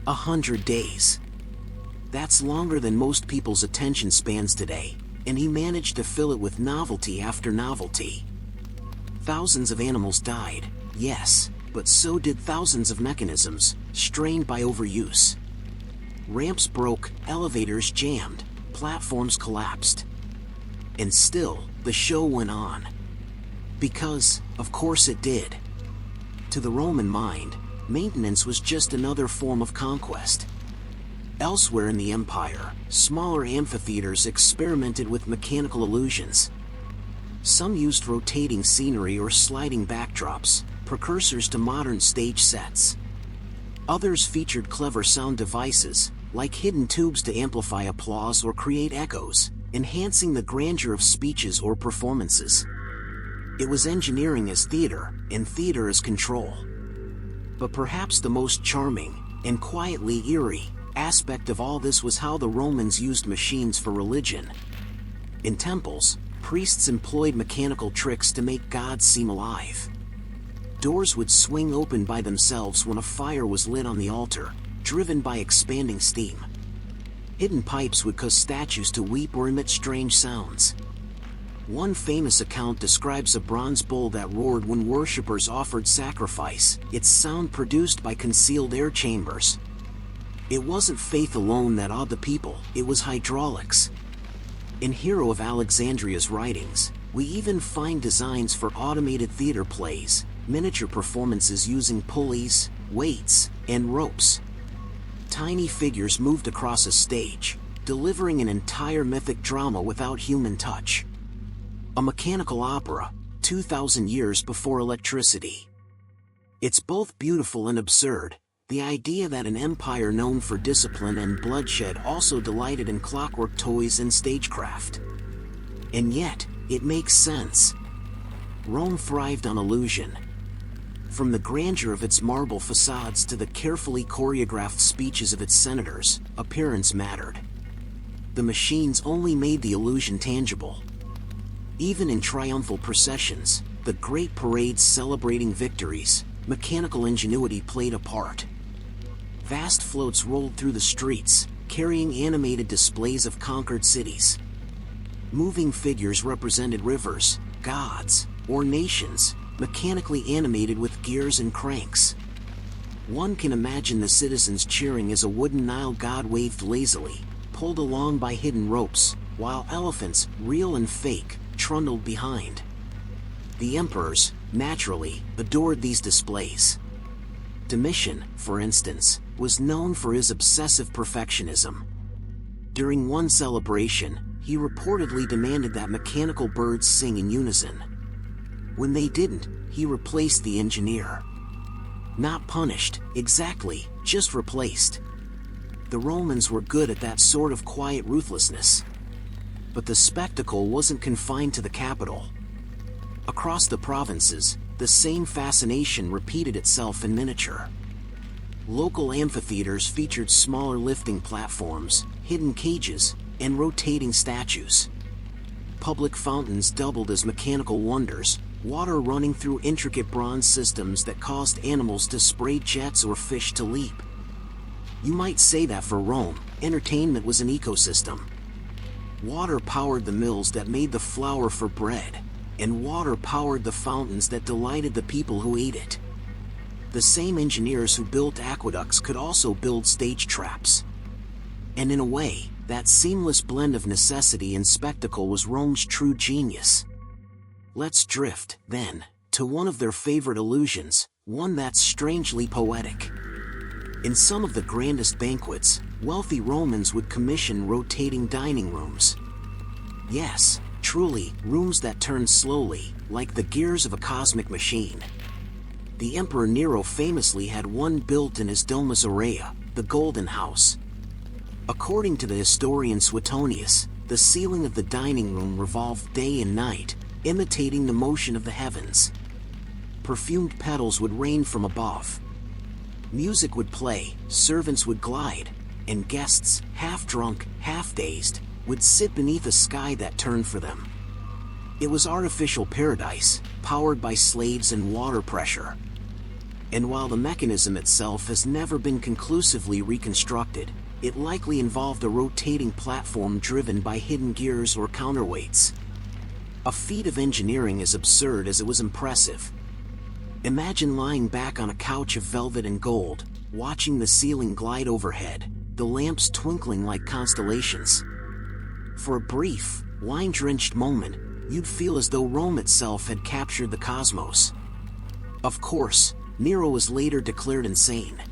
100 days. That's longer than most people's attention spans today, and he managed to fill it with novelty after novelty. Thousands of animals died, yes, but so did thousands of mechanisms, strained by overuse. Ramps broke, elevators jammed, platforms collapsed. And still, the show went on. Because, of course it did. To the Roman mind, maintenance was just another form of conquest. Elsewhere in the empire, smaller amphitheaters experimented with mechanical illusions. Some used rotating scenery or sliding backdrops, precursors to modern stage sets. Others featured clever sound devices, like hidden tubes to amplify applause or create echoes, enhancing the grandeur of speeches or performances. It was engineering as theater, and theater as control. But perhaps the most charming, and quietly eerie, aspect of all this was how the Romans used machines for religion. In temples, priests employed mechanical tricks to make gods seem alive. Doors would swing open by themselves when a fire was lit on the altar, driven by expanding steam. Hidden pipes would cause statues to weep or emit strange sounds. One famous account describes a bronze bull that roared when worshippers offered sacrifice, its sound produced by concealed air chambers. It wasn't faith alone that awed the people, it was hydraulics. In Hero of Alexandria's writings, we even find designs for automated theater plays, miniature performances using pulleys, weights, and ropes. Tiny figures moved across a stage, delivering an entire mythic drama without human touch. A mechanical opera, 2,000 years before electricity. It's both beautiful and absurd, the idea that an empire known for discipline and bloodshed also delighted in clockwork toys and stagecraft. And yet, it makes sense. Rome thrived on illusion. From the grandeur of its marble facades to the carefully choreographed speeches of its senators, appearance mattered. The machines only made the illusion tangible. Even in triumphal processions, the great parades celebrating victories, mechanical ingenuity played a part. Vast floats rolled through the streets, carrying animated displays of conquered cities. Moving figures represented rivers, gods, or nations, mechanically animated with gears and cranks. One can imagine the citizens cheering as a wooden Nile god waved lazily, pulled along by hidden ropes, while elephants, real and fake, trundled behind. The emperors, naturally, adored these displays. Domitian, for instance, was known for his obsessive perfectionism. During one celebration, he reportedly demanded that mechanical birds sing in unison. When they didn't, he replaced the engineer. Not punished, exactly, just replaced. The Romans were good at that sort of quiet ruthlessness. But the spectacle wasn't confined to the capital. Across the provinces, the same fascination repeated itself in miniature. Local amphitheaters featured smaller lifting platforms, hidden cages, and rotating statues. Public fountains doubled as mechanical wonders, water running through intricate bronze systems that caused animals to spray jets or fish to leap. You might say that for Rome, entertainment was an ecosystem. Water powered the mills that made the flour for bread, and water powered the fountains that delighted the people who ate it. The same engineers who built aqueducts could also build stage traps. And in a way, that seamless blend of necessity and spectacle was Rome's true genius. Let's drift, then, to one of their favorite illusions, one that's strangely poetic. In some of the grandest banquets, wealthy Romans would commission rotating dining rooms. Yes, truly, rooms that turn slowly, like the gears of a cosmic machine. The Emperor Nero famously had one built in his Domus Aurea, the Golden House. According to the historian Suetonius, the ceiling of the dining room revolved day and night, imitating the motion of the heavens. Perfumed petals would rain from above. Music would play, servants would glide, and guests, half-drunk, half-dazed, would sit beneath a sky that turned for them. It was artificial paradise, powered by slaves and water pressure. And while the mechanism itself has never been conclusively reconstructed, it likely involved a rotating platform driven by hidden gears or counterweights. A feat of engineering as absurd as it was impressive. Imagine lying back on a couch of velvet and gold, watching the ceiling glide overhead, the lamps twinkling like constellations. For a brief, wine-drenched moment, you'd feel as though Rome itself had captured the cosmos. Of course, Nero was later declared insane.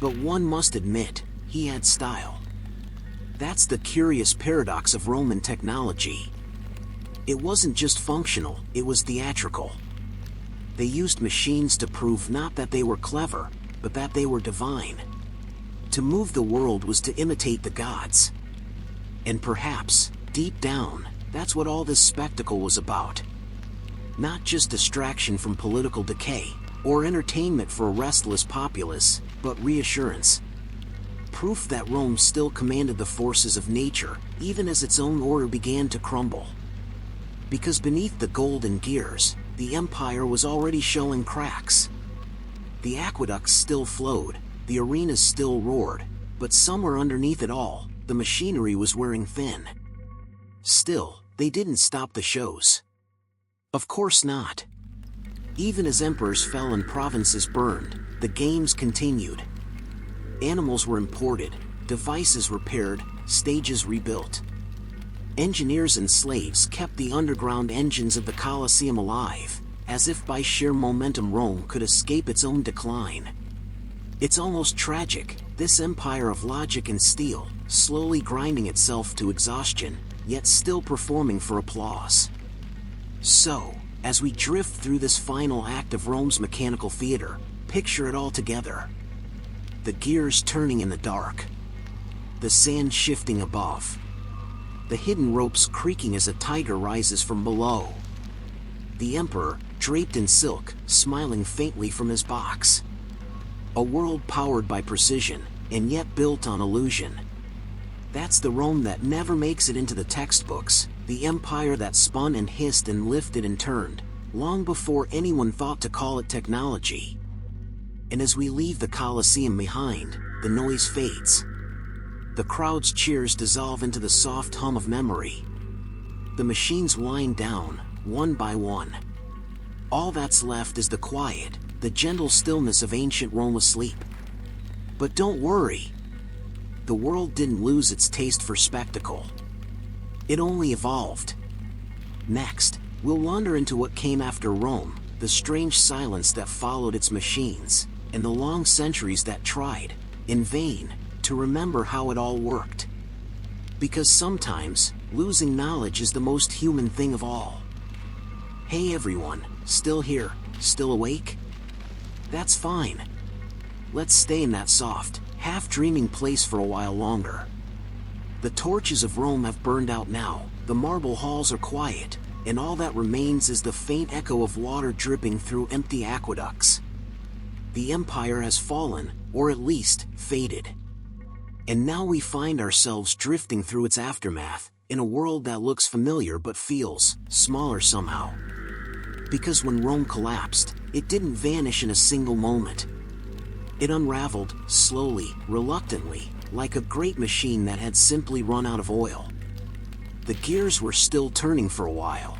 But one must admit, he had style. That's the curious paradox of Roman technology. It wasn't just functional, it was theatrical. They used machines to prove not that they were clever, but that they were divine. To move the world was to imitate the gods. And perhaps, deep down, that's what all this spectacle was about. Not just distraction from political decay, or entertainment for a restless populace, but reassurance. Proof that Rome still commanded the forces of nature, even as its own order began to crumble. Because beneath the golden gears, the empire was already showing cracks. The aqueducts still flowed, the arenas still roared, but somewhere underneath it all, the machinery was wearing thin. Still, they didn't stop the shows. Of course not. Even as emperors fell and provinces burned, the games continued. Animals were imported, devices repaired, stages rebuilt. Engineers and slaves kept the underground engines of the Colosseum alive, as if by sheer momentum Rome could escape its own decline. It's almost tragic, this empire of logic and steel, slowly grinding itself to exhaustion, yet still performing for applause. So, as we drift through this final act of Rome's mechanical theater, picture it all together. The gears turning in the dark. The sand shifting above. The hidden ropes creaking as a tiger rises from below. The emperor, draped in silk, smiling faintly from his box. A world powered by precision, and yet built on illusion. That's the Rome that never makes it into the textbooks, the empire that spun and hissed and lifted and turned, long before anyone thought to call it technology. And as we leave the Colosseum behind, the noise fades. The crowd's cheers dissolve into the soft hum of memory. The machines wind down, one by one. All that's left is the quiet, the gentle stillness of ancient Rome asleep. But don't worry. The world didn't lose its taste for spectacle. It only evolved. Next, we'll wander into what came after Rome, the strange silence that followed its machines, and the long centuries that tried, in vain, to remember how it all worked. Because sometimes, losing knowledge is the most human thing of all. Hey everyone, still here, still awake? That's fine. Let's stay in that soft, half-dreaming place for a while longer. The torches of Rome have burned out now, the marble halls are quiet, and all that remains is the faint echo of water dripping through empty aqueducts. The empire has fallen, or at least, faded. And now we find ourselves drifting through its aftermath, in a world that looks familiar but feels smaller somehow. Because when Rome collapsed, it didn't vanish in a single moment. It unraveled, slowly, reluctantly, like a great machine that had simply run out of oil. The gears were still turning for a while.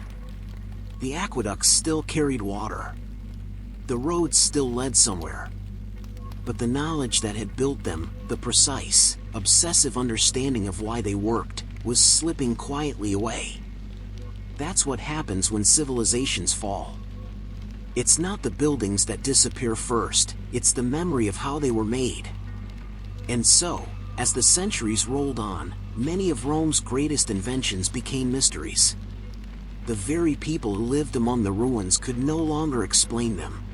The aqueducts still carried water. The roads still led somewhere. But the knowledge that had built them, the precise, obsessive understanding of why they worked, was slipping quietly away. That's what happens when civilizations fall. It's not the buildings that disappear first, it's the memory of how they were made. And so, as the centuries rolled on, many of Rome's greatest inventions became mysteries. The very people who lived among the ruins could no longer explain them.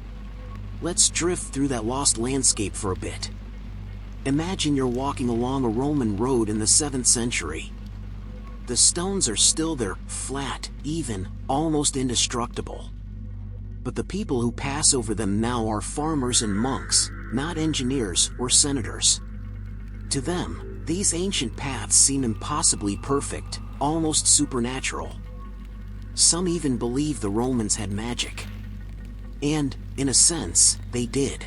Let's drift through that lost landscape for a bit. Imagine you're walking along a Roman road in the 7th century. The stones are still there, flat, even, almost indestructible. But the people who pass over them now are farmers and monks, not engineers or senators. To them, these ancient paths seem impossibly perfect, almost supernatural. Some even believe the Romans had magic. And, in a sense, they did.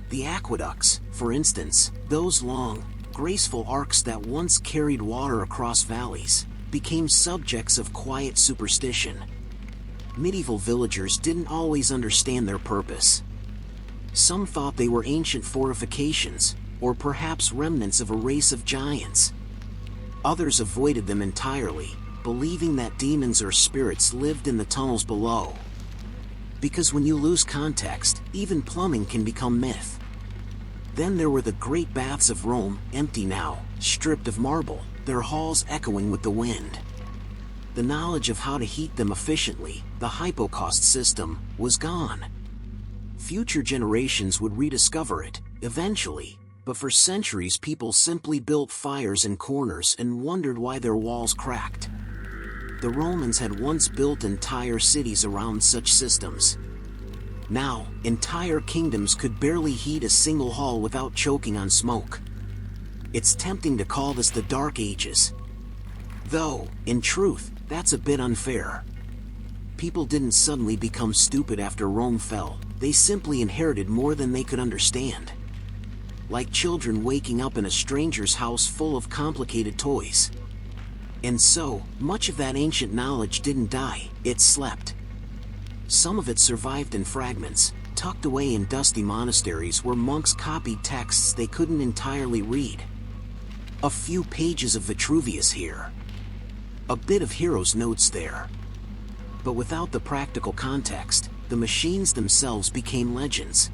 The aqueducts, for instance, those long, graceful arcs that once carried water across valleys, became subjects of quiet superstition. Medieval villagers didn't always understand their purpose. Some thought they were ancient fortifications, or perhaps remnants of a race of giants. Others avoided them entirely, believing that demons or spirits lived in the tunnels below. Because when you lose context, even plumbing can become myth. Then there were the great baths of Rome, empty now, stripped of marble, their halls echoing with the wind. The knowledge of how to heat them efficiently, the hypocaust system, was gone. Future generations would rediscover it, eventually, but for centuries people simply built fires in corners and wondered why their walls cracked. The Romans had once built entire cities around such systems. Now, entire kingdoms could barely heat a single hall without choking on smoke. It's tempting to call this the Dark Ages. Though, in truth, that's a bit unfair. People didn't suddenly become stupid after Rome fell, they simply inherited more than they could understand. Like children waking up in a stranger's house full of complicated toys. And so, much of that ancient knowledge didn't die, it slept. Some of it survived in fragments, tucked away in dusty monasteries where monks copied texts they couldn't entirely read. A few pages of Vitruvius here. A bit of hero's notes there. But without the practical context, the machines themselves became legends.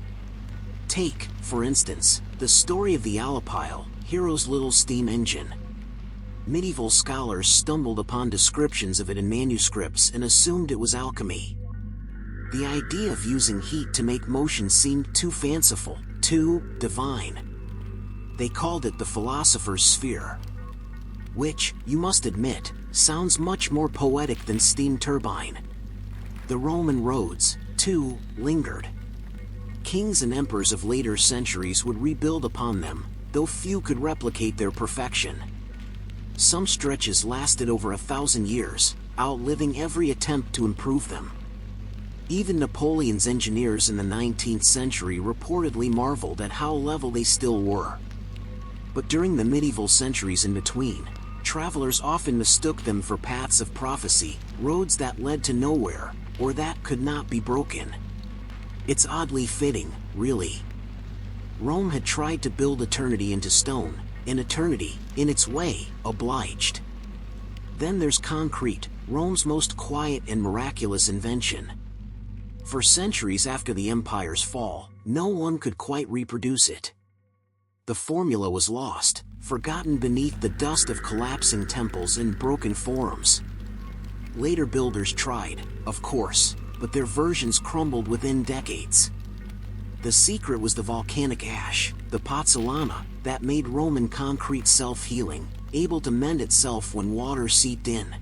Take, for instance, the story of the Alipile, Hero's little steam engine. Medieval scholars stumbled upon descriptions of it in manuscripts and assumed it was alchemy. The idea of using heat to make motion seemed too fanciful, too divine. They called it the philosopher's sphere. Which, you must admit, sounds much more poetic than steam turbine. The Roman roads, too, lingered. Kings and emperors of later centuries would rebuild upon them, though few could replicate their perfection. Some stretches lasted over 1,000 years, outliving every attempt to improve them. Even Napoleon's engineers in the 19th century reportedly marveled at how level they still were. But during the medieval centuries in between, travelers often mistook them for paths of prophecy, roads that led to nowhere, or that could not be broken. It's oddly fitting, really. Rome had tried to build eternity into stone, and eternity, in its way, obliged. Then there's concrete, Rome's most quiet and miraculous invention. For centuries after the empire's fall, no one could quite reproduce it. The formula was lost, forgotten beneath the dust of collapsing temples and broken forums. Later builders tried, of course, but their versions crumbled within decades. The secret was the volcanic ash, the pozzolana, that made Roman concrete self-healing, able to mend itself when water seeped in.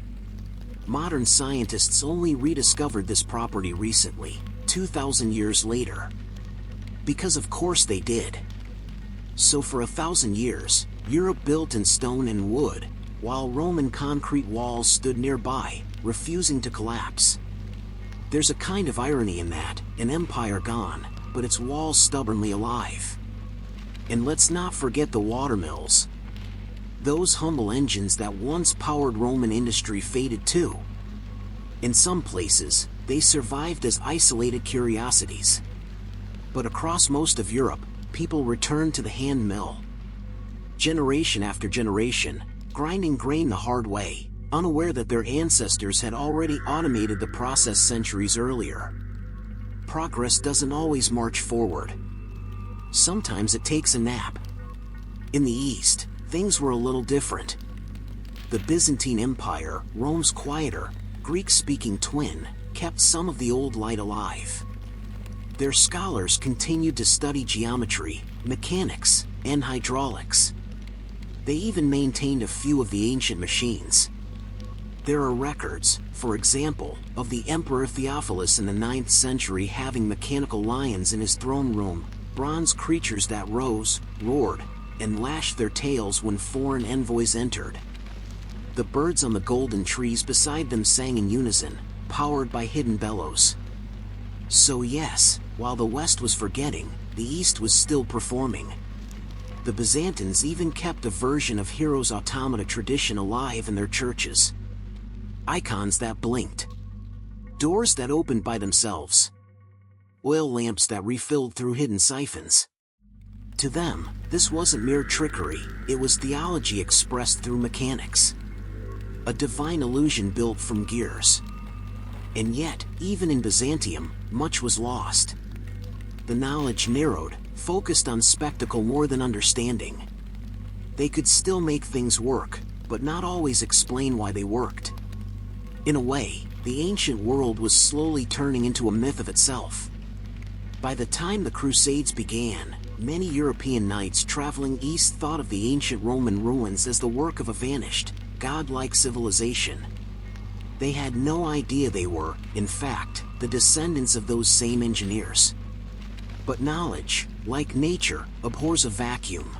Modern scientists only rediscovered this property recently, 2,000 years later. Because of course they did. So for 1,000 years, Europe built in stone and wood, while Roman concrete walls stood nearby, refusing to collapse. There's a kind of irony in that, an empire gone, but its walls stubbornly alive. And let's not forget the watermills. Those humble engines that once powered Roman industry faded too. In some places, they survived as isolated curiosities. But across most of Europe, people returned to the hand mill. Generation after generation, grinding grain the hard way, unaware that their ancestors had already automated the process centuries earlier. Progress doesn't always march forward. Sometimes it takes a nap. In the East, things were a little different. The Byzantine Empire, Rome's quieter, Greek-speaking twin, kept some of the old light alive. Their scholars continued to study geometry, mechanics, and hydraulics. They even maintained a few of the ancient machines. There are records, for example, of the Emperor Theophilus in the 9th century having mechanical lions in his throne room, bronze creatures that rose, roared, and lashed their tails when foreign envoys entered. The birds on the golden trees beside them sang in unison, powered by hidden bellows. So yes, while the West was forgetting, the East was still performing. The Byzantines even kept a version of Heroes' Automata tradition alive in their churches. Icons that blinked. Doors that opened by themselves. Oil lamps that refilled through hidden siphons. To them, this wasn't mere trickery, it was theology expressed through mechanics. A divine illusion built from gears. And yet, even in Byzantium, much was lost. The knowledge narrowed, focused on spectacle more than understanding. They could still make things work, but not always explain why they worked. In a way, the ancient world was slowly turning into a myth of itself. By the time the Crusades began, many European knights traveling east thought of the ancient Roman ruins as the work of a vanished, godlike civilization. They had no idea they were, in fact, the descendants of those same engineers. But knowledge, like nature, abhors a vacuum.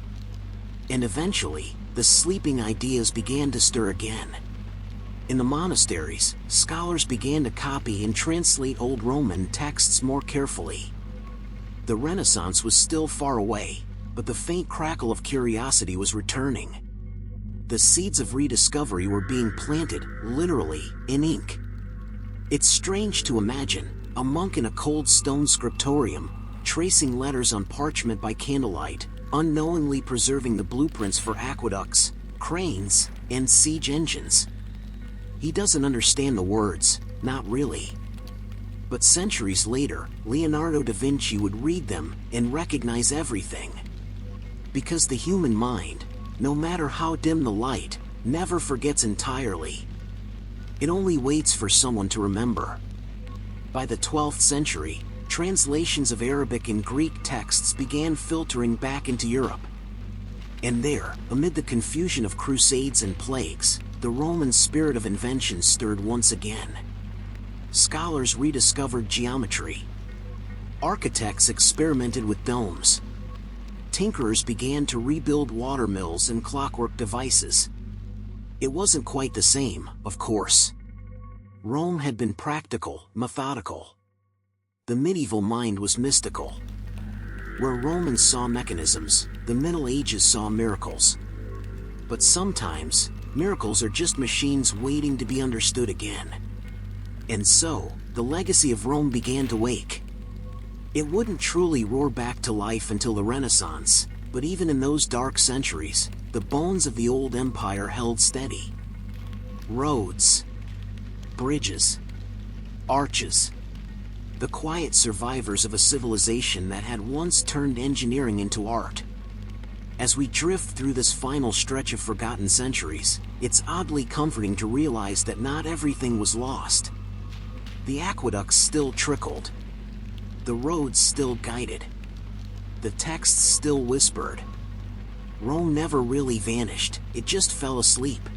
And eventually, the sleeping ideas began to stir again. In the monasteries, scholars began to copy and translate old Roman texts more carefully. The Renaissance was still far away, but the faint crackle of curiosity was returning. The seeds of rediscovery were being planted, literally, in ink. It's strange to imagine a monk in a cold stone scriptorium, tracing letters on parchment by candlelight, unknowingly preserving the blueprints for aqueducts, cranes, and siege engines. He doesn't understand the words, not really. But centuries later, Leonardo da Vinci would read them and recognize everything. Because the human mind, no matter how dim the light, never forgets entirely. It only waits for someone to remember. By the 12th century, translations of Arabic and Greek texts began filtering back into Europe. And there, amid the confusion of crusades and plagues, the Roman spirit of invention stirred once again. Scholars rediscovered geometry. Architects experimented with domes. Tinkerers began to rebuild watermills and clockwork devices. It wasn't quite the same, of course. Rome had been practical, methodical. the medieval mind was mystical. Where Romans saw mechanisms, the Middle Ages saw miracles. But sometimes, miracles are just machines waiting to be understood again. And so, the legacy of Rome began to wake. It wouldn't truly roar back to life until the Renaissance, but even in those dark centuries, the bones of the old empire held steady. Roads, bridges, arches. The quiet survivors of a civilization that had once turned engineering into art. As we drift through this final stretch of forgotten centuries, it's oddly comforting to realize that not everything was lost. The aqueducts still trickled. The roads still guided. The texts still whispered. Rome never really vanished, it just fell asleep.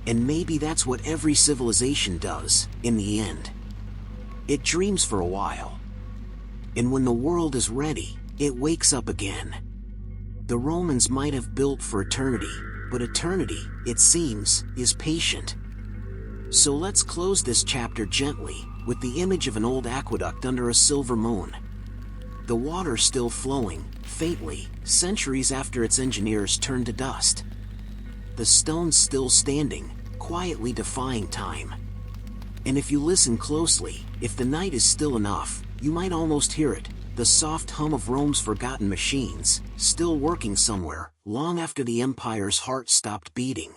And maybe that's what every civilization does, in the end. It dreams for a while. And when the world is ready, it wakes up again. The Romans might have built for eternity, but eternity, it seems, is patient. So let's close this chapter gently, with the image of an old aqueduct under a silver moon. The water still flowing, faintly, centuries after its engineers turned to dust. The stones still standing, quietly defying time. And if you listen closely, if the night is still enough, you might almost hear it, the soft hum of Rome's forgotten machines, still working somewhere, long after the empire's heart stopped beating.